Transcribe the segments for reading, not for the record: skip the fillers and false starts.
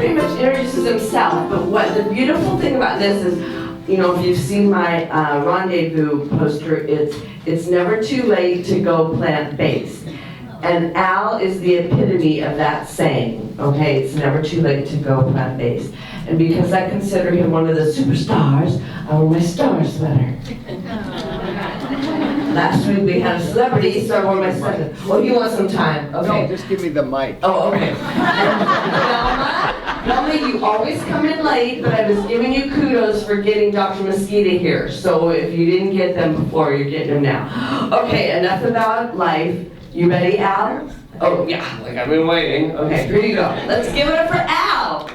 pretty much introduces himself, but what the beautiful thing about this is, you know, if you've seen my rendezvous poster, it's never too late to go plant-based. And Al is the epitome of that saying, okay? It's never too late to go plant-based. And because I consider him one of the superstars, I wear my star sweater. Last week we had a celebrity, so I wore my sweater. Oh, you want some time? Okay. No, just give me the mic. Oh, okay. Velma, you always come in late, but I was giving you kudos for getting Dr. Mosquito here. So if you didn't get them before, you're getting them now. Okay, enough about life. You ready, Al? Oh, yeah, like I've been waiting. Okay, here you go. Let's give it up for Al.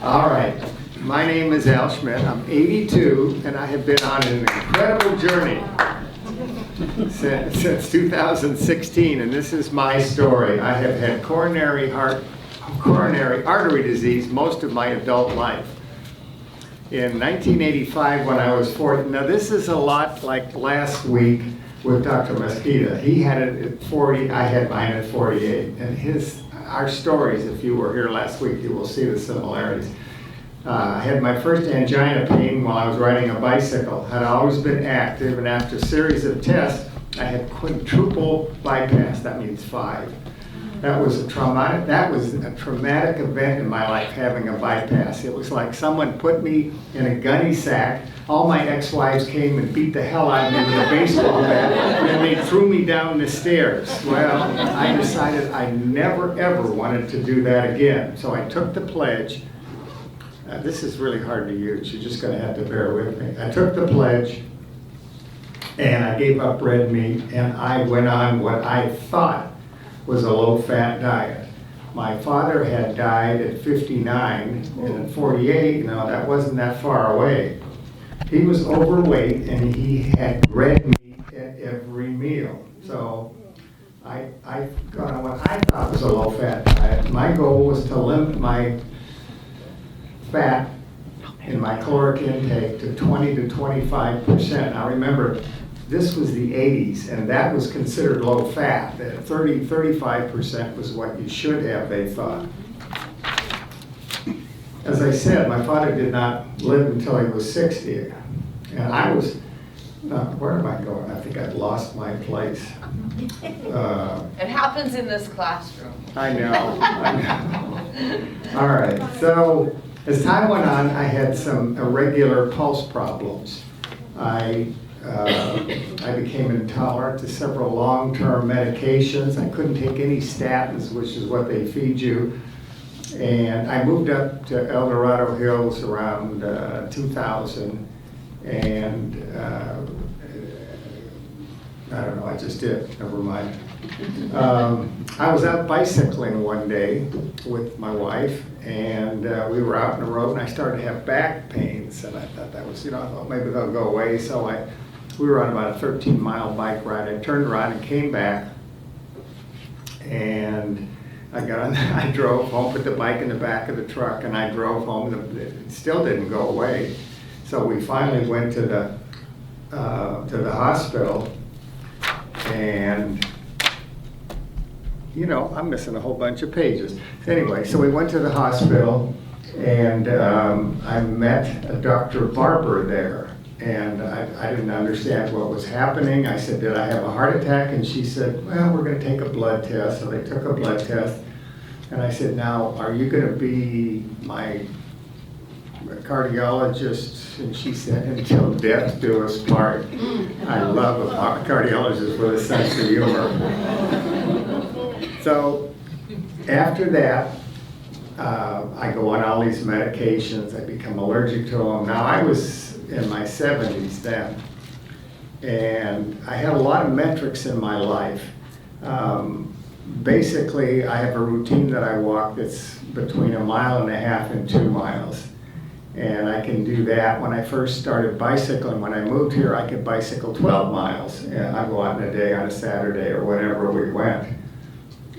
All right. My name is Al Schmidt. I'm 82, and I have been on an incredible journey since 2016, and this is my story. I have had coronary artery disease most of my adult life. In 1985, when I was 40, now this is a lot like last week with Dr. Mosquito. He had it at 40, I had mine at 48. And our stories, if you were here last week, you will see the similarities. I had my first angina pain while I was riding a bicycle. Had always been active, and after a series of tests, I had quadruple bypass. That means 5. That was a traumatic event in my life, having a bypass. It was like someone put me in a gunny sack. All my ex-wives came and beat the hell out of me with a baseball bat, and then they threw me down the stairs. Well, I decided I never, ever wanted to do that again. So I took the pledge. This is really hard to use. You're just going to have to bear with me. I took the pledge, and I gave up red meat, and I went on what I thought was a low-fat diet. My father had died at 59, and at 48, you know, that wasn't that far away. He was overweight, and he had red meat at every meal. So I got on what I thought was a low-fat diet. My goal was to limit my fat in my caloric intake to 20 to 25%. Now remember, this was the 80s, and that was considered low fat. 35% was what you should have, they thought. As I said, my father did not live until he was 60. And I was, where am I going? I think I've lost my place. It happens in this classroom. I know. All right, so as time went on, I had some irregular pulse problems. I became intolerant to several long-term medications. I couldn't take any statins, which is what they feed you. And I moved up to El Dorado Hills around 2000. And I don't know, I just did, never mind. I was out bicycling one day with my wife, and we were out on the road, and I started to have back pains, and I thought that was, you know, I thought maybe they'll go away. So we were on about a 13-mile bike ride. I turned around and came back, and I got on, I drove home, put the bike in the back of the truck, and I drove home. It still didn't go away. So we finally went to the hospital, and you know, I'm missing a whole bunch of pages. Anyway, so we went to the hospital, and I met a Dr. Barber there, and I didn't understand what was happening. I said, did I have a heart attack? And she said, well, we're going to take a blood test. So they took a blood test, and I said, now, are you going to be my cardiologist? And she said, until death do us part. I love a cardiologist with a sense of humor. So after that, I go on all these medications. I become allergic to them. Now, I was in my 70s then, and I had a lot of metrics in my life. Basically, I have a routine that I walk that's between 1.5 miles and 2 miles. And I can do that. When I first started bicycling, when I moved here, I could bicycle 12 miles. And I'd go out in a day on a Saturday or whenever we went.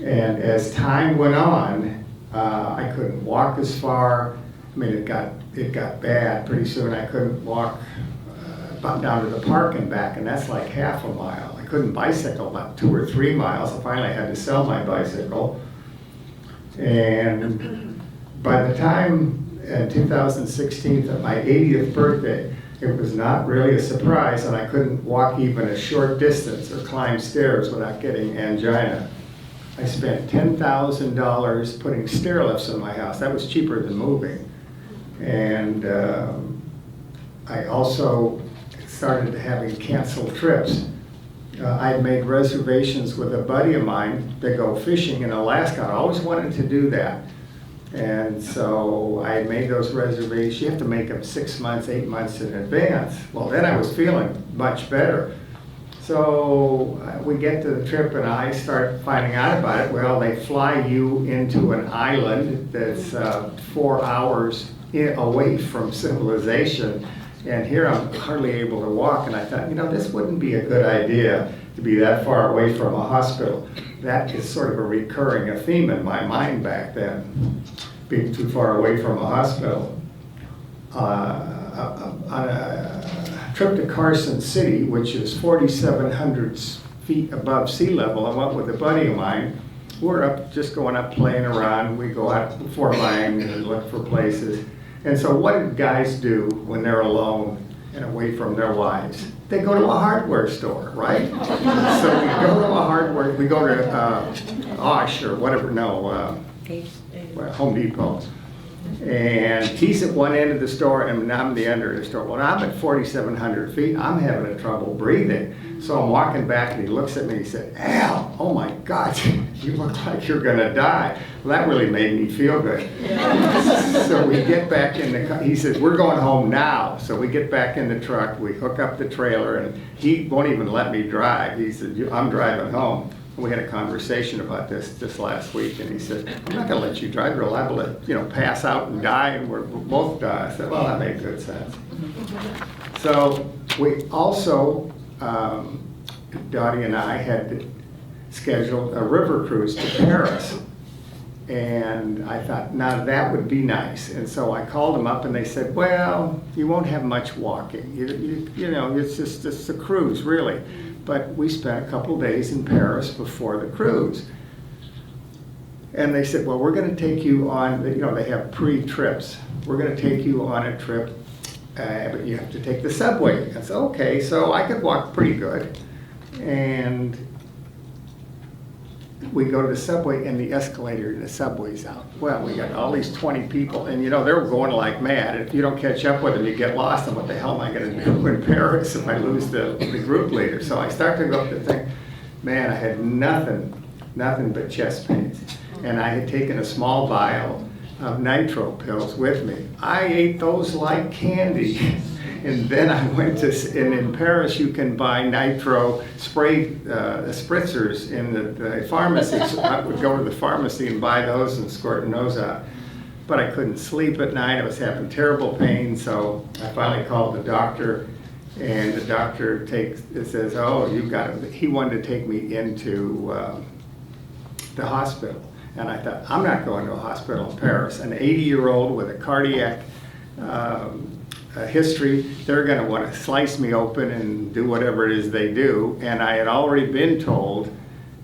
And as time went on, I couldn't walk as far. I mean, it got bad. Pretty soon I couldn't walk down to the park and back, and that's like 1/2 mile. couldn't bicycle about 2 or 3 miles. I finally had to sell my bicycle. And by the time in 2016, at my 80th birthday, it was not really a surprise, and I couldn't walk even a short distance or climb stairs without getting angina. I spent $10,000 putting stair lifts in my house. That was cheaper than moving. And I also started having canceled trips. I'd made reservations with a buddy of mine to go fishing in Alaska. I always wanted to do that. And so I made those reservations. You have to make them 6 months, 8 months in advance. Well, then I was feeling much better. So we get to the trip and I start finding out about it. Well, they fly you into an island that's 4 hours away from civilization. And here I'm hardly able to walk. And I thought, this wouldn't be a good idea to be that far away from a hospital. That is sort of a recurring theme in my mind back then, being too far away from a hospital. On a trip to Carson City, which is 4,700 feet above sea level, I went with a buddy of mine. We're just going up playing around. We go out before buying and look for places. And so what do guys do when they're alone and away from their wives? They go to a hardware store, right? So we go to a hardware, we go to Osh or whatever, Home Depot. And he's at one end of the store and I'm at the end of the store. Well, I'm at 4,700 feet, I'm having trouble breathing. So I'm walking back and he looks at me and he said, "Al, oh my God, you look like you're gonna die." Well, that really made me feel good. So we get back in the car, he says, "We're going home now." So we get back in the truck, we hook up the trailer and he won't even let me drive. He said, "I'm driving home." We had a conversation about this last week, and he said, "I'm not going to let you drive. You're liable to, pass out and die, and we'll both die." I said, "Well, that made good sense." So we also, Dottie and I had scheduled a river cruise to Paris, and I thought, now that would be nice. And so I called them up, and they said, "Well, you won't have much walking. It's a cruise, really." But we spent a couple days in Paris before the cruise. And they said, "Well, we're going to take you on," they have pre-trips. "We're going to take you on a trip, but you have to take the subway." I said, "Okay." So I could walk pretty good. And we go to the subway and the escalator in the subway's out. Well, we got all these 20 people and they're going like mad. If you don't catch up with them, you get lost. And what the hell am I going to do in Paris if I lose the group leader? So I start to go up to think, man, I had nothing but chest pains. And I had taken a small vial of nitro pills with me. I ate those like candy. And then I went and in Paris you can buy nitro spray spritzers in the pharmacy. So I would go to the pharmacy and buy those and squirting those out. But I couldn't sleep at night. I was having terrible pain, so I finally called the doctor, and the doctor says, "Oh, you've got it." He wanted to take me into the hospital. And I thought, I'm not going to a hospital in Paris. An 80-year-old with a cardiac history, they're going to want to slice me open and do whatever it is they do. And I had already been told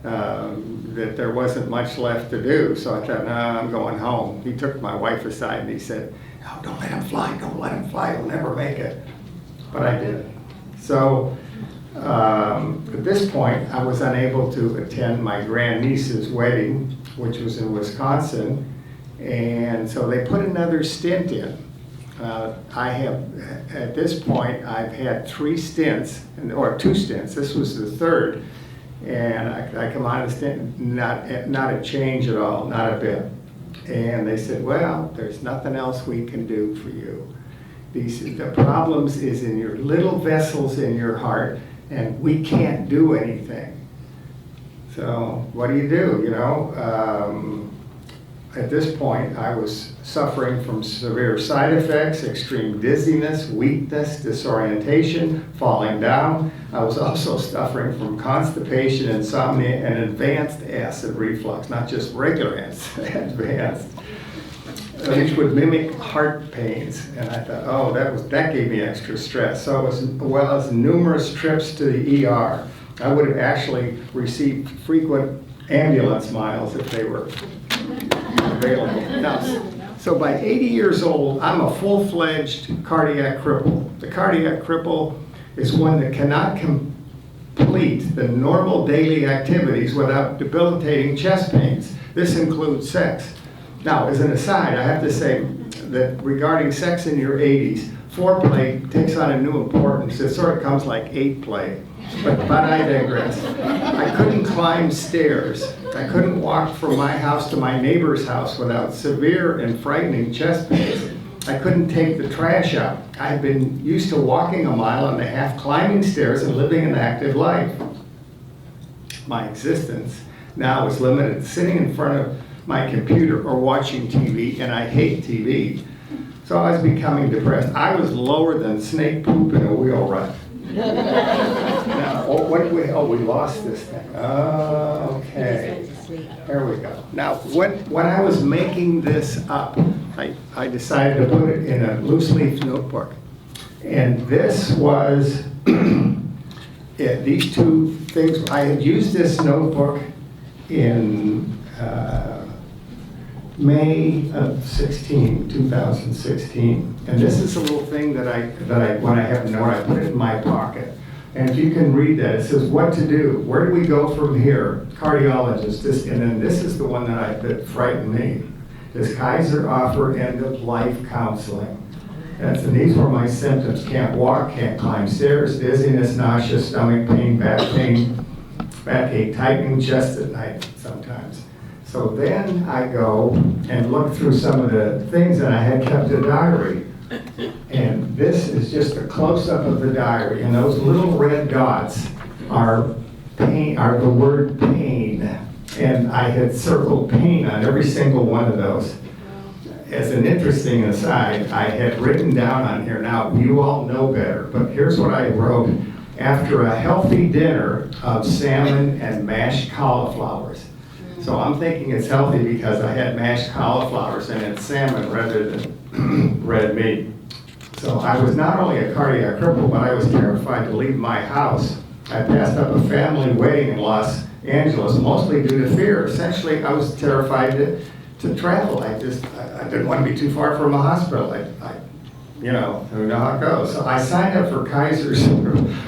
that there wasn't much left to do. So I thought, no, I'm going home. He took my wife aside and he said, "No, don't let him fly. Don't let him fly. He'll never make it." But I did. So at this point, I was unable to attend my grandniece's wedding, which was in Wisconsin. And so they put another stent in. At this point, I've had 3 stents, or 2 stents. This was the third. And I come out of the stent, not a change at all, not a bit. And they said, "Well, there's nothing else we can do for you. The problems is in your little vessels in your heart, and we can't do anything." So what do you do, At this point, I was suffering from severe side effects, extreme dizziness, weakness, disorientation, falling down. I was also suffering from constipation, insomnia, and advanced acid reflux, not just regular acid, advanced, which would mimic heart pains. And I thought, oh, that gave me extra stress. So as well as numerous trips to the ER. I would have actually received frequent ambulance miles if they were available. Now, so by 80 years old, I'm a full-fledged cardiac cripple. The cardiac cripple is one that cannot complete the normal daily activities without debilitating chest pains. This includes sex. Now, as an aside, I have to say that regarding sex in your 80s, foreplay takes on a new importance. It sort of comes like 8-play. But I digress. I couldn't climb stairs. I couldn't walk from my house to my neighbor's house without severe and frightening chest pains. I couldn't take the trash out. I've been used to walking 1.5 miles, climbing stairs, and living an active life. My existence now is limited to sitting in front of my computer or watching TV, and I hate TV. So I was becoming depressed. I was lower than snake poop in a wheel rut. Now, we lost this thing. Okay. There we go. Now, when I was making this up, I decided to put it in a loose leaf notebook. And this was, these two things, I had used this notebook in May of 2016. And this is a little thing that when I have a note, I put it in my pocket. And if you can read that, it says what to do. Where do we go from here? Cardiologist. And then this is the one that frightened me. Does Kaiser offer end-of-life counseling? And these were my symptoms. Can't walk, can't climb stairs, dizziness, nausea, stomach pain, backache, tightening chest at night sometimes. So then I go and look through some of the things, and I had kept a diary. And this is just a close-up of the diary, and those little red dots are the word pain. And I had circled pain on every single one of those. As an interesting aside, I had written down on here, now you all know better, but here's what I wrote. After a healthy dinner of salmon and mashed cauliflowers. So I'm thinking it's healthy because I had mashed cauliflowers and it's salmon rather than red meat. So I was not only a cardiac cripple, but I was terrified to leave my house. I passed up a family wedding in Los Angeles, mostly due to fear. Essentially, I was terrified to travel. I didn't want to be too far from a hospital. You know how it goes. So I signed up for Kaiser's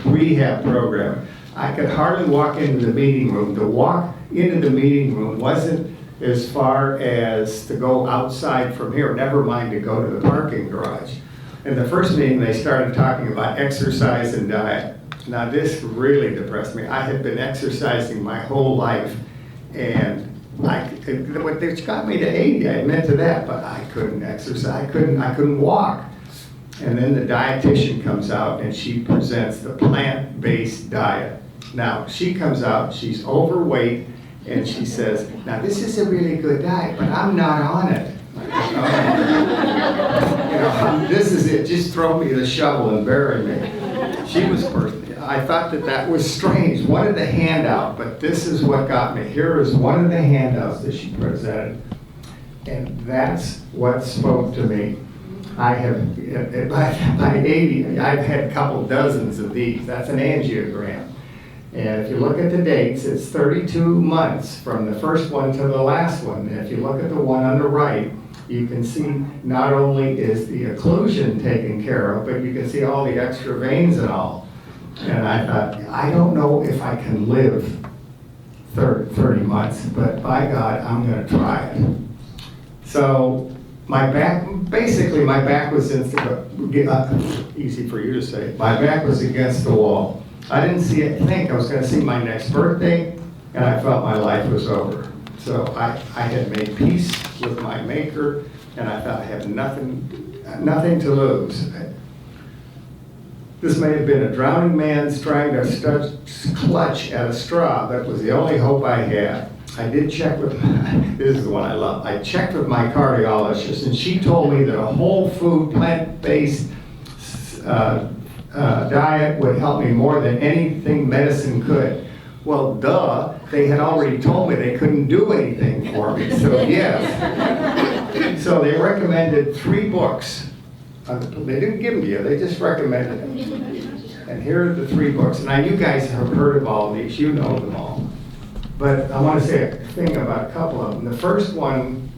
rehab program. I could hardly walk into the meeting room. To walk into the meeting room wasn't as far as to go outside from here, never mind to go to the parking garage. In the first meeting, they started talking about exercise and diet. Now, this really depressed me. I had been exercising my whole life, and it got me to 80, I admit to that, but I couldn't exercise, I couldn't walk. And then the dietitian comes out and she presents the plant-based diet. Now, she comes out, she's overweight, and she says, now this is a really good diet, but I'm not on it. This is it, just throw me the shovel and bury me. She was perfect. I thought that was strange. Wanted the handout, but this is what got me. Here is one of the handouts that she presented, and that's what spoke to me. I have, by 80, I've had a couple dozens of these. That's an angiogram. And if you look at the dates, it's 32 months from the first one to the last one. And if you look at the one on the right, you can see not only is the occlusion taken care of, but you can see all the extra veins and all. And I thought, I don't know if I can live 30 months, but by God, I'm going to try it. So my back was easy for you to say. My back was against the wall. I didn't think I was going to see my next birthday, and I felt my life was over. So I had made peace with my maker, and I thought I had nothing to lose. This may have been a drowning man's trying to clutch at a straw. That was the only hope I had. I did check with, this is the one I love, I checked with my cardiologist, and she told me that a whole food, plant-based diet would help me more than anything medicine could. Well, duh, they had already told me they couldn't do anything for me, so yes. So they recommended 3 books. They didn't give them to you, they just recommended them. And here are the 3 books. Now, you guys have heard of all these. You know them all. But I want to say a thing about a couple of them. The first one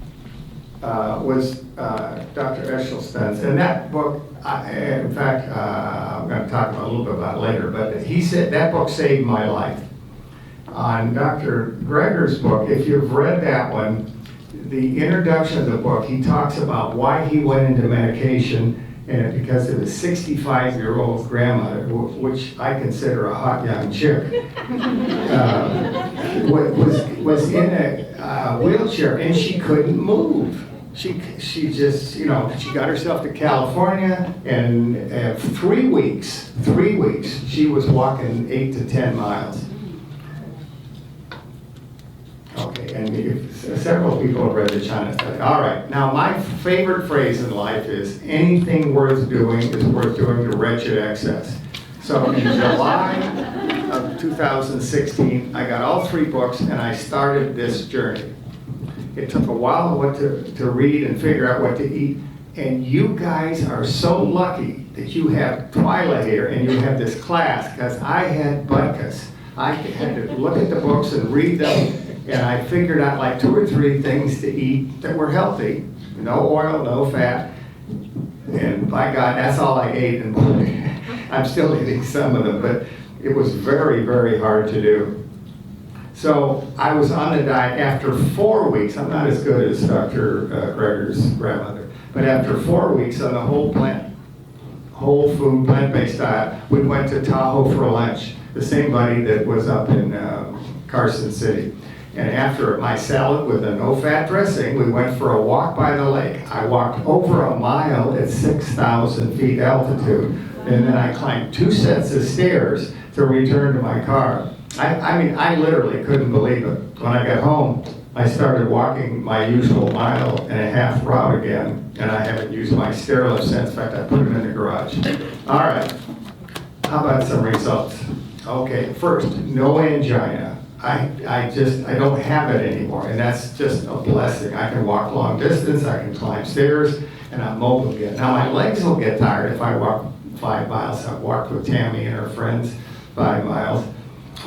was Dr. Esselstyn's. And that book, in fact, I'm going to talk a little bit about it later, but he said that book saved my life. On Dr. Greger's book, if you've read that one, the introduction of the book, he talks about why he went into medication, and because of his 65-year-old grandmother, which I consider a hot young chick, was in a wheelchair and she couldn't move. She just, she got herself to California, and 3 weeks, she was walking 8 to 10 miles. Okay, and several people have read the China study. All right, now my favorite phrase in life is anything worth doing is worth doing to wretched excess. So in July of 2016, I got all 3 books and I started this journey. It took a while to read and figure out what to eat. And you guys are so lucky that you have Twyla here and you have this class, because I had butkus. I had to look at the books and read them, and I figured out like 2 or 3 things to eat that were healthy. No oil, no fat. And by God, that's all I ate. And I'm still eating some of them, but it was very, very hard to do. So I was on the diet after 4 weeks. I'm not as good as Dr. Greger's grandmother, but after 4 weeks on the whole food, plant-based diet, we went to Tahoe for lunch. The same buddy that was up in Carson City. And after my salad with a no-fat dressing, we went for a walk by the lake. I walked over a mile at 6,000 feet altitude, and then I climbed 2 sets of stairs to return to my car. I mean, I literally couldn't believe it. When I got home, I started walking my usual 1.5 mile route again, and I haven't used my stairlift since. In fact, I put them in the garage. All right, how about some results? Okay, first, no angina. I don't have it anymore, and that's just a blessing. I can walk long distance, I can climb stairs, and I'm mobile again. Now, my legs will get tired if I walk 5 miles. I've walked with Tammy and her friends 5 miles.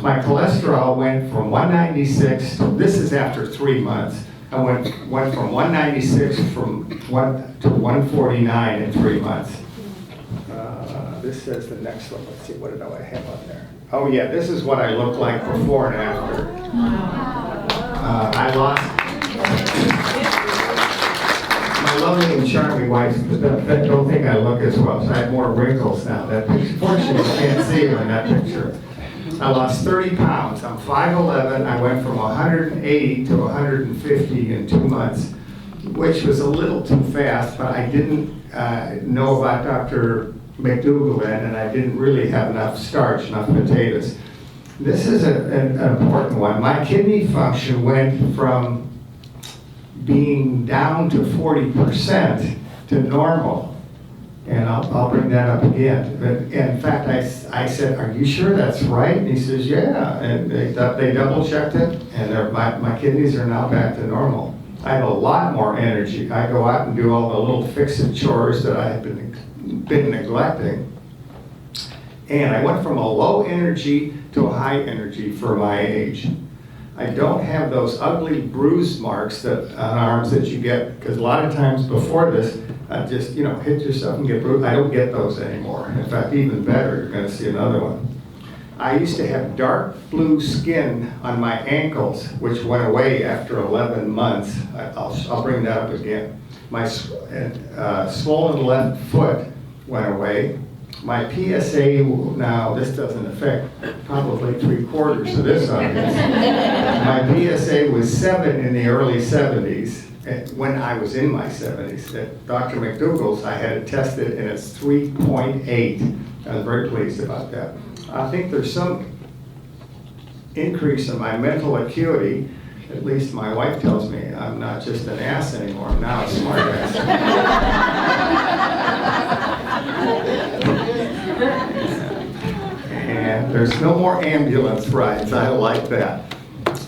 My cholesterol went from 196, this is after 3 months, I went from 196 to 149 in 3 months. This says the next one. Let's see, what did I have on there? Oh yeah, this is what I look like before and after. I lost, my lovely and charming wife don't think I look as well, so I have more wrinkles now. Fortunately, you can't see them in that picture. I lost 30 pounds. I'm 5'11". I went from 180 to 150 in 2 months, which was a little too fast, but I didn't know about Dr. McDougall then, and I didn't really have enough starch, enough potatoes. This is an important one. My kidney function went from being down to 40% to normal. And I'll bring that up again. But in fact, I said, "Are you sure that's right?" And he says, "Yeah." And they double checked it, and my kidneys are now back to normal. I have a lot more energy. I go out and do all the little fix-it chores that I have been neglecting. And I went from a low energy to a high energy for my age. I don't have those ugly bruise marks on arms that you get, because a lot of times before this, I just, hit yourself and get bruised. I don't get those anymore. In fact, even better, you're going to see another one. I used to have dark blue skin on my ankles, which went away after 11 months. I'll bring that up again. My swollen left foot went away. My PSA, now this doesn't affect probably 3/4 of this audience. My PSA was 7 in the early 70s. When I was in my 70s. At Dr. McDougall's, I had it tested and it's 3.8. I was very pleased about that. I think there's some increase in my mental acuity. At least my wife tells me I'm not just an ass anymore, I'm now a smart ass. And there's no more ambulance rides, I like that.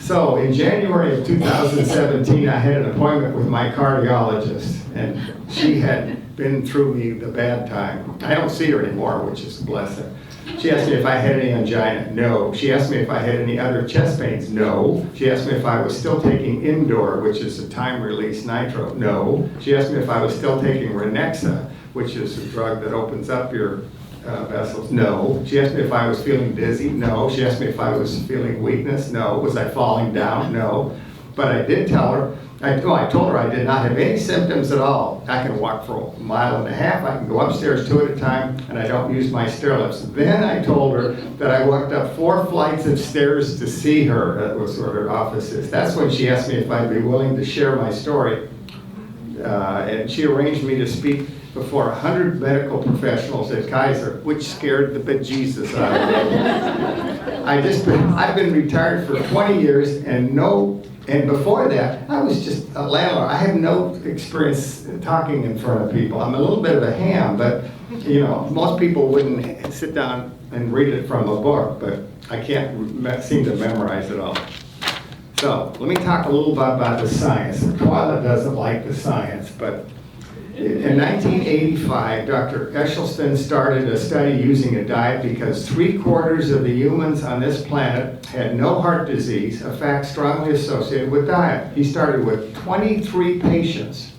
So in January of 2017, I had an appointment with my cardiologist, and she had been through me the bad time. I don't see her anymore, which is a blessing. She asked me if I had any angina. No. She asked me if I had any other chest pains. No. She asked me if I was still taking Indor, which is a time-release nitro. No. She asked me if I was still taking Renexa, which is a drug that opens up your vessels. No. She asked me if I was feeling dizzy. No. She asked me if I was feeling weakness. No. Was I falling down? No. But I did tell her, I told her I did not have any symptoms at all. I can walk for 1.5 miles. I can go upstairs 2 at a time, and I don't use my stair lifts. Then I told her that I walked up 4 flights of stairs to see her. That was where her office is. That's when she asked me if I'd be willing to share my story. And she arranged me to speak before 100 medical professionals at Kaiser, which scared the bejesus out of me. I've been retired for 20 years, and before that, I was just a landlord. I have no experience talking in front of people. I'm a little bit of a ham, but most people wouldn't sit down and read it from a book, but I can't seem to memorize it all. So let me talk a little bit about the science. Twyla doesn't like the science, but in 1985, Dr. Esselstyn started a study using a diet because 3/4 of the humans on this planet had no heart disease, a fact strongly associated with diet. He started with 23 patients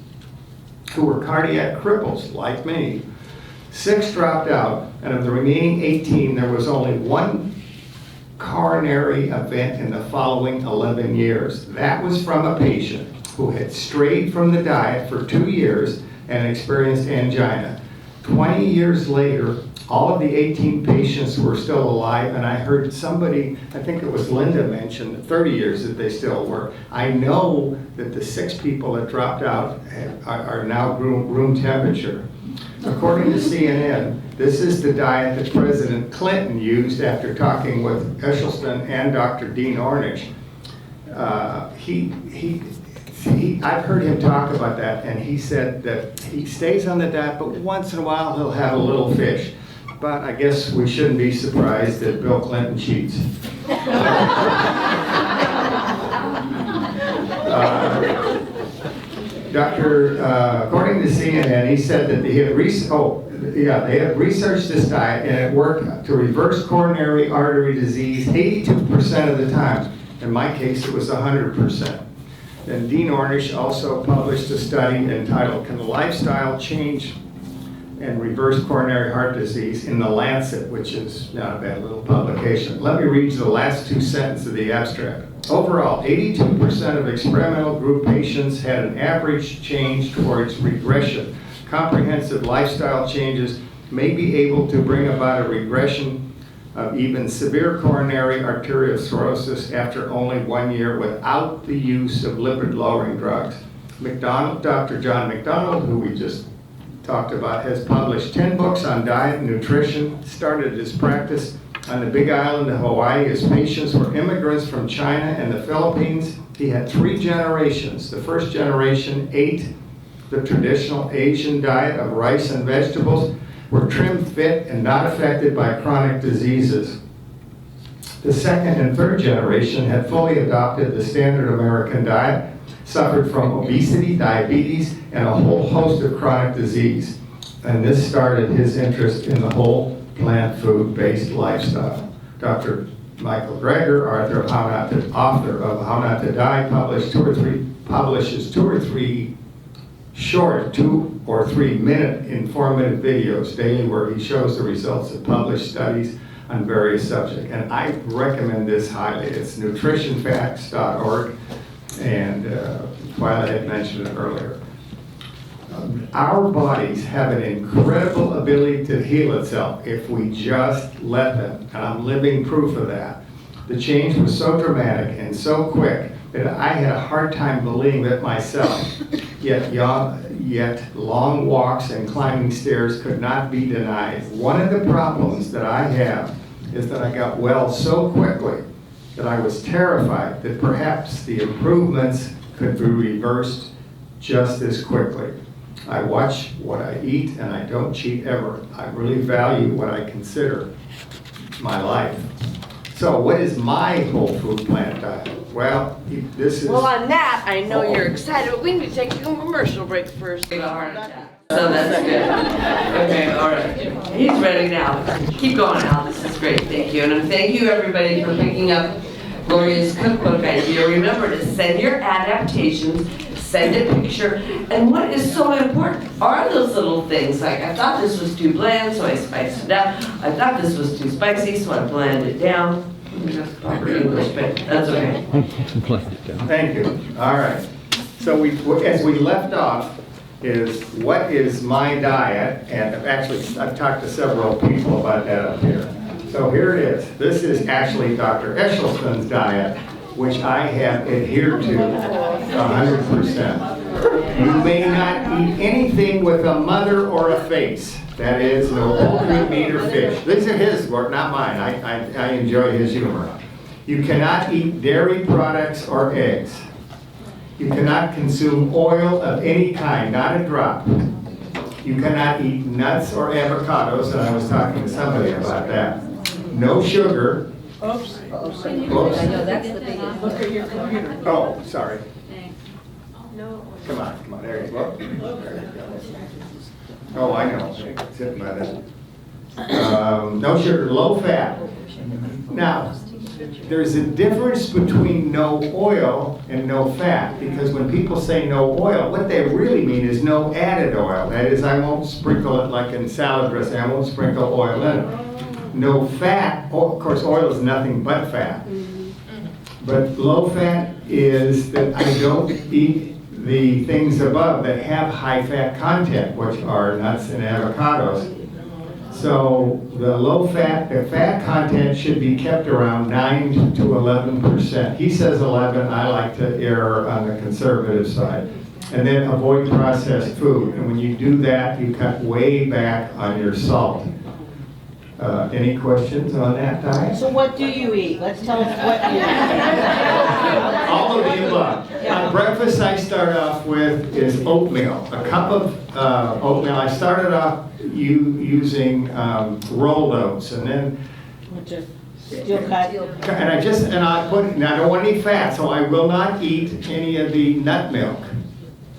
who were cardiac cripples, like me. 6 dropped out, and of the remaining 18, there was only 1 coronary event in the following 11 years. That was from a patient who had strayed from the diet for 2 years and experienced angina. 20 years later, all of the 18 patients were still alive, and I heard somebody, I think it was Linda, mention 30 years that they still were. I know that the 6 people that dropped out are now room temperature. According to CNN, this is the diet that President Clinton used after talking with Esselstyn and Dr. Dean Ornish. I've heard him talk about that, and he said that he stays on the diet, but once in a while he'll have a little fish. But I guess we shouldn't be surprised that Bill Clinton cheats. According to CNN, he said that they had researched this diet, and it worked to reverse coronary artery disease 82% of the time. In my case, it was 100%. And Dean Ornish also published a study entitled "Can Lifestyle Change and Reverse Coronary Heart Disease" in The Lancet, which is not a bad little publication. Let me read you the last 2 sentences of the abstract. Overall, 82% of experimental group patients had an average change towards regression. Comprehensive lifestyle changes may be able to bring about a regression of even severe coronary arteriosclerosis after only 1 year without the use of lipid-lowering drugs. Dr. John Mcdonald, who we just talked about, has published 10 books on diet and nutrition, started his practice on the Big Island of Hawaii. His patients were immigrants from China and the Philippines. He had 3 generations. The first generation ate the traditional Asian diet of rice and vegetables, were trim, fit, and not affected by chronic diseases. The second and third generation had fully adopted the standard American diet, suffered from obesity, diabetes, and a whole host of chronic disease. And this started his interest in the whole plant food-based lifestyle. Dr. Michael Greger, author of How Not to Die, publishes 2 or 3 short 2 or 3 minute informative videos daily where he shows the results of published studies on various subjects. And I recommend this highly. It's nutritionfacts.org, and Twyla had mentioned it earlier. Our bodies have an incredible ability to heal itself if we just let them, and I'm living proof of that. The change was so dramatic and so quick that I had a hard time believing it myself. Yet long walks and climbing stairs could not be denied. One of the problems that I have is that I got well so quickly that I was terrified that perhaps the improvements could be reversed just as quickly. I watch what I eat, and I don't cheat ever. I really value what I consider my life. So what is my whole food plant diet? Well, this is... Well, on that, I know you're excited, but we need to take a commercial break first. So that's good. Okay, all right. He's ready now. Keep going, Al. This is great. Thank you. And thank you, everybody, for picking up Gloria's cookbook idea. Remember to send your adaptations, send a picture. And what is so important are those little things. Like, I thought this was too bland, so I spiced it up. I thought this was too spicy, so I blanded it down. That's proper English, but that's okay. Thank you. All right. So as we left off, is what is my diet? And actually, I've talked to several people about that up here. So here it is. This is actually Dr. Eshelstyn's diet, which I have adhered to 100%. You may not eat anything with a mother or a face. That is, no poultry, meat, or fish. These are his work, not mine. I enjoy his humor. You cannot eat dairy products or eggs. You cannot consume oil of any kind, not a drop. You cannot eat nuts or avocados, and I was talking to somebody about that. No sugar. Oops. Oops. I know, that's the biggest. Look at your computer. Oh, sorry. No. Come on, there you go. Oh, I know, sitting by that. No sugar, low fat. Now, there's a difference between no oil and no fat, because when people say no oil, what they really mean is no added oil. That is, I won't sprinkle it like in salad dressing, I won't sprinkle oil in it. No fat, of course oil is nothing but fat. But low fat is that I don't eat the things above that have high fat content, which are nuts and avocados. So the low fat, the fat content should be kept around 9 to 11%. He says 11, I like to err on the conservative side. And then avoid processed food. And when you do that, you cut way back on your salt. Any questions on that diet? So what do you eat? Let's tell us what you eat. All of the above. On breakfast, I start off with is oatmeal. A cup of oatmeal. I started off using rolled oats, and then Just steel cut. and I don't want any fat, so I will not eat any of the nut milk.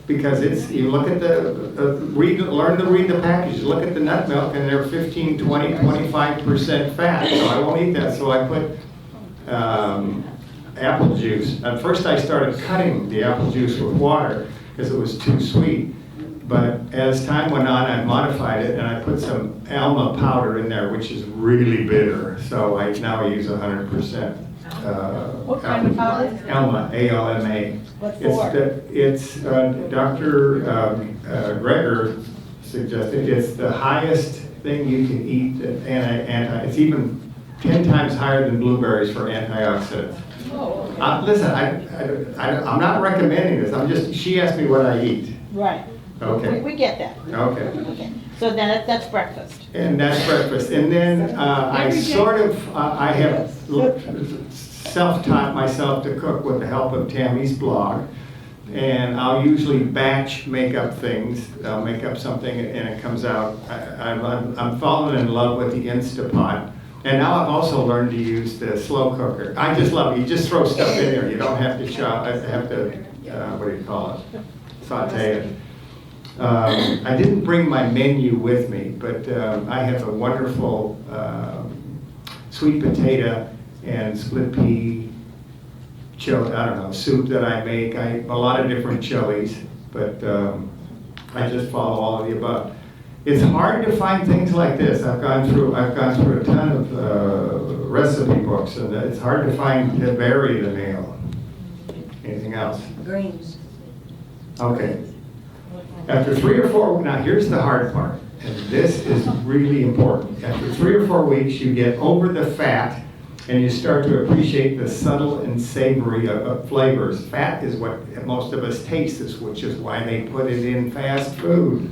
Because it's, you look at learn to read the package, look at the nut milk, and they're 15, 20, 25% fat, so I won't eat that. So I put apple juice. At first I started cutting the apple juice with water because it was too sweet. But as time went on, I modified it and I put some alma powder in there, which is really bitter. So now I use 100%. What kind of powder? Alma, A-L-M-A. What for? It's Dr. Greger suggested it's the highest thing you can eat. It's even 10 times higher than blueberries for antioxidants. Listen, I'm not recommending this. She asked me what I eat. Right. Okay. We get that. Okay. Okay. So then that's breakfast. And that's breakfast. And then I have self-taught myself to cook with the help of Tammy's blog. And I'll usually batch make up things. I'll make up something and it comes out. I'm falling in love with the Instapot. And now I've also learned to use the slow cooker. I just love it. You just throw stuff in there. You don't have to chop. What do you call it? Saute it. I didn't bring my menu with me, but I have a wonderful sweet potato and split pea soup that I make. A lot of different chilies, but I just follow all of the above. It's hard to find things like this. I've gone through a ton of recipe books, and it's hard to vary the meal. Anything else? Greens. Okay. After 3 or 4, now here's the hard part, and this is really important. After 3 or 4 weeks, you get over the fat, and you start to appreciate the subtle and savory of flavors. Fat is what most of us taste, which is why they put it in fast food.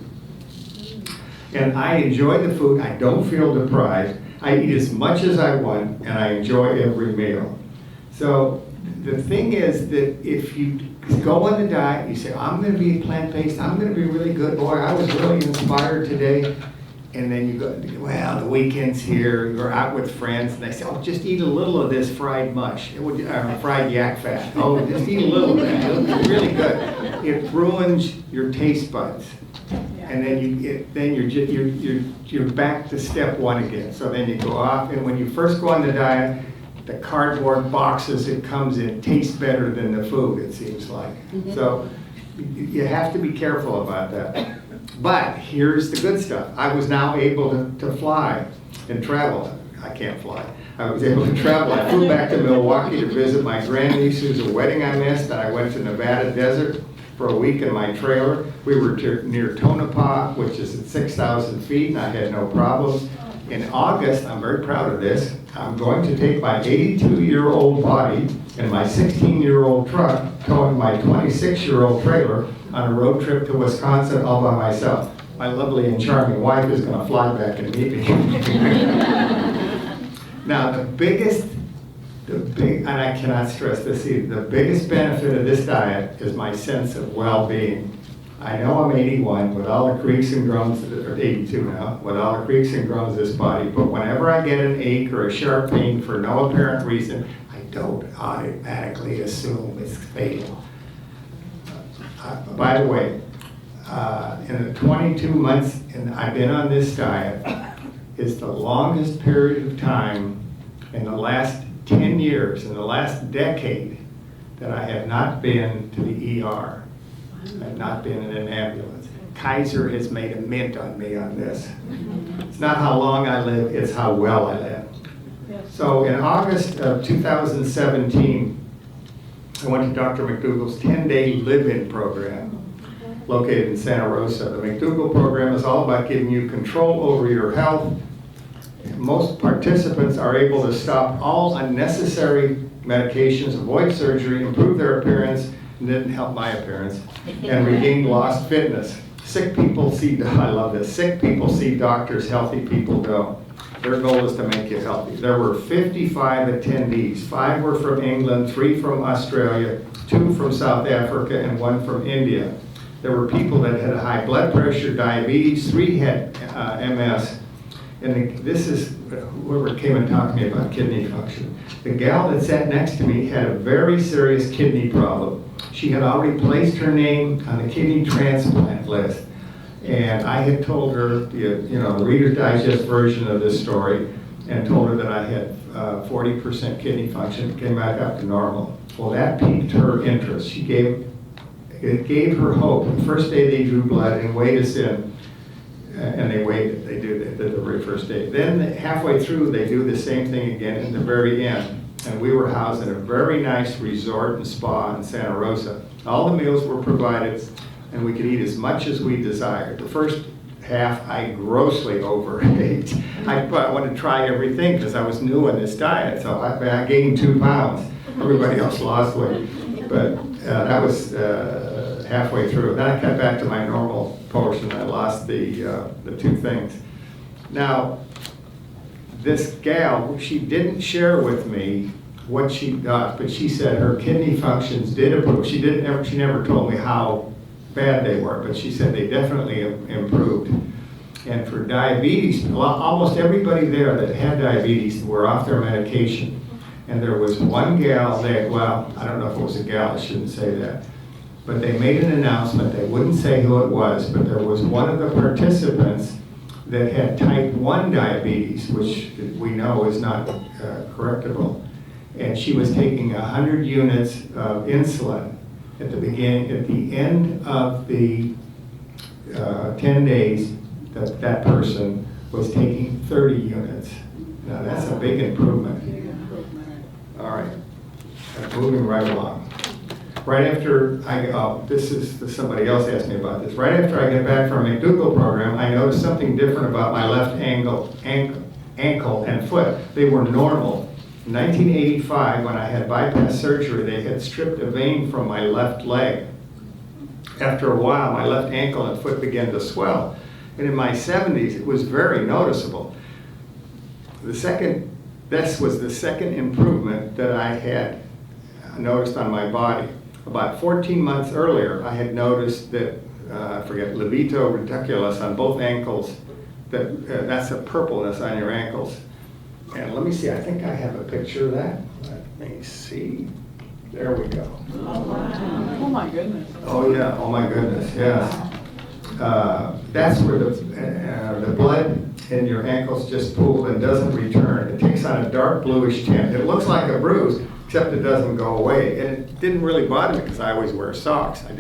And I enjoy the food. I don't feel deprived. I eat as much as I want, and I enjoy every meal. So the thing is that if you go on the diet, you say, I'm going to be plant-based, I'm going to be really good. Boy, I was really inspired today. And then you go, well, the weekend's here, you're out with friends, and they say, oh, just eat a little of this fried mush, fried yak fat. Oh, just eat a little of that, it's really good. It ruins your taste buds. and then you're back to step one again. So then you go off, and when you first go on the diet, the cardboard boxes it comes in taste better than the food, it seems like. So you have to be careful about that. But here's the good stuff. I was now able to fly and travel. I can't fly. I was able to travel. I flew back to Milwaukee to visit my grandniece whose a wedding I missed. I went to Nevada desert for a week in my trailer. We were near Tonopah, which is at 6,000 feet, and I had no problems. In August, I'm very proud of this, I'm going to take my 82-year-old body and my 16-year-old truck, towing my 26-year-old trailer on a road trip to Wisconsin all by myself. My lovely and charming wife is going to fly back and meet me. Now, and I cannot stress this either, the biggest benefit of this diet is my sense of well-being. I know I'm 81 with all the creaks and groans, or 82 now, with all the creaks and groans of this body, but whenever I get an ache or a sharp pain for no apparent reason, I don't automatically assume it's fatal. By the way, in the 22 months I've been on this diet, it's the longest period of time in the last 10 years, in the last decade, that I have not been to the ER. I've not been in an ambulance. Kaiser has made a mint on me on this. It's not how long I live, it's how well I live. So in August of 2017, I went to Dr. McDougall's 10-day live-in program located in Santa Rosa. The McDougall program is all about giving you control over your health. Most participants are able to stop all unnecessary medications, avoid surgery, improve their appearance, and didn't help my appearance, and regain lost fitness. Sick people see, I love this, sick people see doctors, healthy people don't. Their goal is to make you healthy. There were 55 attendees. 5 were from England, 3 from Australia, 2 from South Africa, and 1 from India. There were people that had high blood pressure, diabetes, 3 had MS. And this is whoever came and talked to me about kidney function. The gal that sat next to me had a very serious kidney problem. She had already placed her name on the kidney transplant list. And I had told her, the Reader's Digest version of this story, and told her that I had 40% kidney function, came back up to normal. Well, that piqued her interest. It gave her hope. The first day they drew blood and weighed us in, and they weighed it. They did the very first day. Then halfway through, they do the same thing again in the very end. And we were housed in a very nice resort and spa in Santa Rosa. All the meals were provided, and we could eat as much as we desired. The first half, I grossly overate. I wanted to try everything because I was new in this diet, so I gained 2 pounds. Everybody else lost weight. But that was halfway through. Then I cut back to my normal portion. I lost the 2 things. Now, this gal, she didn't share with me what she got, but she said her kidney functions did improve. She never told me how bad they were, but she said they definitely improved. And for diabetes, almost everybody there that had diabetes were off their medication. And there was one gal that, well, I don't know if it was a gal, I shouldn't say that, but they made an announcement. They wouldn't say who it was, but there was one of the participants that had type 1 diabetes, which we know is not correctable. And she was taking 100 units of insulin at the end of the 10 days. That person was taking 30 units. Now that's a big improvement. All right, moving right along. Right after somebody else asked me about this. Right after I got back from a McDougall program, I noticed something different about my left ankle and foot. They were normal. In 1985, when I had bypass surgery, they had stripped a vein from my left leg. After a while, my left ankle and foot began to swell. And in my 70s, it was very noticeable. This was the second improvement that I had noticed on my body. About 14 months earlier, I had noticed that, levito reticulus on both ankles, that's a purpleness on your ankles. And let me see, I think I have a picture of that. Let me see. There we go. Oh my goodness. Oh yeah, oh my goodness, yes. that's where the blood in your ankles just pooled and doesn't return. It takes on a dark bluish tint. It looks like a bruise, except it doesn't go away. And it didn't really bother me because I always wear socks. I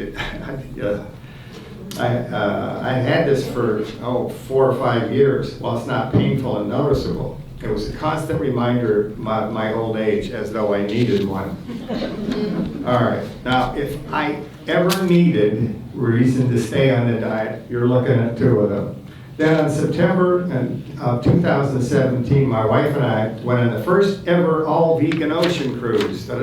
had this for 4 or 5 years. Well, it's not painful and noticeable. It was a constant reminder of my old age, as though I needed one. All right, now if I ever needed reason to stay on the diet, you're looking at 2 of them. Then on September of 2017, my wife and I went on the first ever all-vegan ocean cruise. The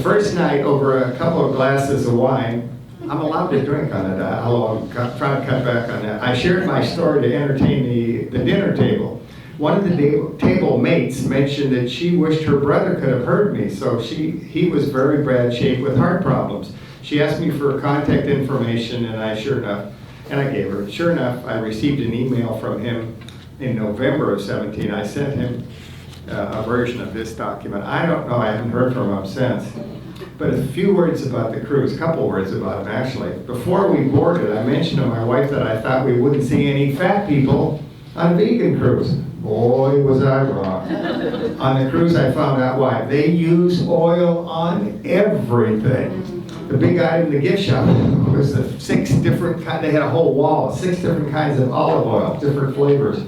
first night, over a couple of glasses of wine, I'm allowed to drink on the diet, although I'm trying to cut back on that. I shared my story to entertain the dinner table. One of the table mates mentioned that she wished her brother could have heard me, so he was very bad shape with heart problems. She asked me for contact information, and I gave her. Sure enough, I received an email from him in November of 17. I sent him a version of this document. I don't know, I haven't heard from him since. But a few words about the cruise, a couple words about him actually. Before we boarded, I mentioned to my wife that I thought we wouldn't see any fat people on a vegan cruise. Boy, was I wrong. On the cruise, I found out why. They use oil on everything. The big item in the gift shop was the 6 different kinds, they had a whole wall of 6 different kinds of olive oil, different flavors.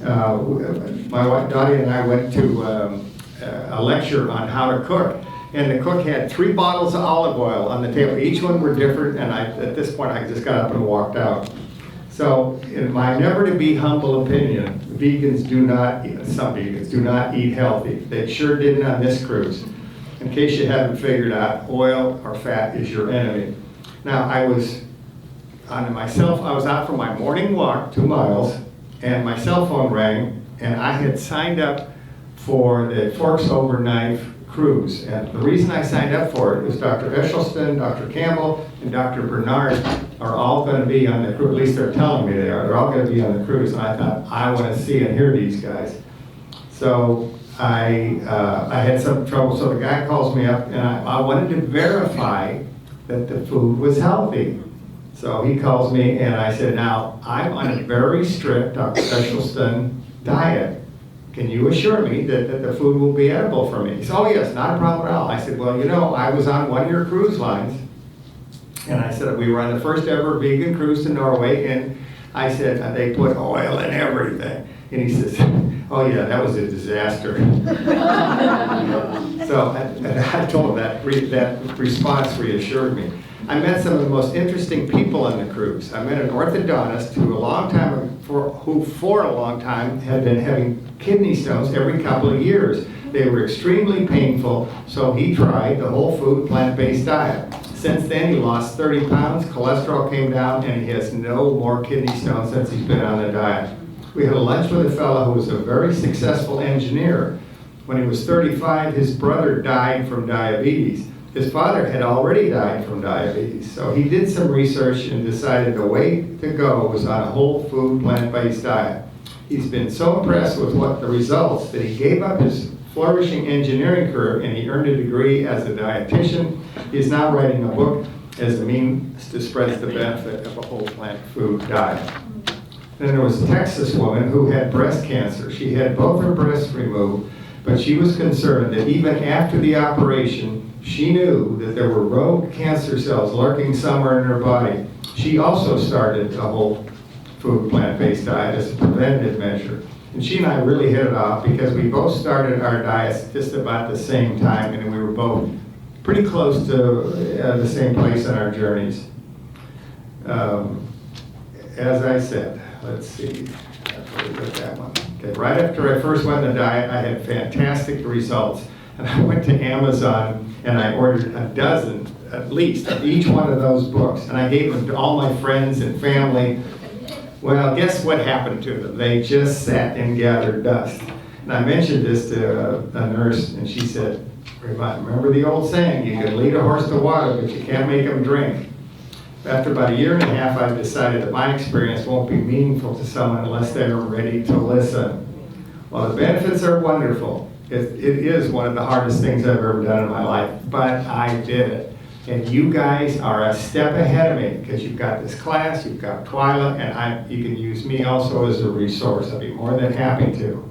My wife Dottie and I went to a lecture on how to cook. And the cook had 3 bottles of olive oil on the table. Each one were different, and at this point I just got up and walked out. So in my never to be humble opinion, some vegans do not eat healthy. They sure didn't on this cruise. In case you haven't figured out, oil or fat is your enemy. Now I was out for my morning walk, 2 miles, and my cell phone rang, and I had signed up for the Forks Over Knife cruise. And the reason I signed up for it was Dr. Esselstyn, Dr. Campbell, and Dr. Bernard are all going to be on the cruise. At least they're telling me they are. They're all going to be on the cruise. And I thought, I want to see and hear these guys. So I had some trouble. So the guy calls me up, and I wanted to verify that the food was healthy. So he calls me, and I said, now, I'm on a very strict Dr. Esselstyn diet. Can you assure me that the food will be edible for me? He said, oh yes, not a problem at all. I said, well, I was on one of your cruise lines, and I said, we were on the first ever vegan cruise to Norway, and I said, they put oil in everything. And he says, oh yeah, that was a disaster. So I told him that response reassured me. I met some of the most interesting people on the cruise. I met an orthodontist who for a long time had been having kidney stones every couple of years. They were extremely painful, so he tried the whole food plant-based diet. Since then, he lost 30 pounds, cholesterol came down, and he has no more kidney stones since he's been on the diet. We had a lunch with a fellow who was a very successful engineer. When he was 35, his brother died from diabetes. His father had already died from diabetes, so he did some research and decided the way to go was on a whole food, plant-based diet. He's been so impressed with the results that he gave up his flourishing engineering career and he earned a degree as a dietitian. He's now writing a book as a means to spread the benefit of a whole plant food diet. Then there was a Texas woman who had breast cancer. She had both her breasts removed, but she was concerned that even after the operation, she knew that there were rogue cancer cells lurking somewhere in her body. She also started a whole food plant-based diet as a preventative measure. And she and I really hit it off because we both started our diets just about the same time, and we were both pretty close to the same place in our journeys. As I said, let's see, that one. Okay, right after I first went on the diet, I had fantastic results. And I went to Amazon and I ordered a dozen, at least, of each one of those books. And I gave them to all my friends and family. Well, guess what happened to them? They just sat and gathered dust. And I mentioned this to a nurse, and she said, remember the old saying, you can lead a horse to water, but you can't make him drink. After about 1.5 years, I've decided that my experience won't be meaningful to someone unless they're ready to listen. Well, the benefits are wonderful. It is one of the hardest things I've ever done in my life, but I did it. And you guys are a step ahead of me because you've got this class, you've got Twyla, and you can use me also as a resource. I'd be more than happy to.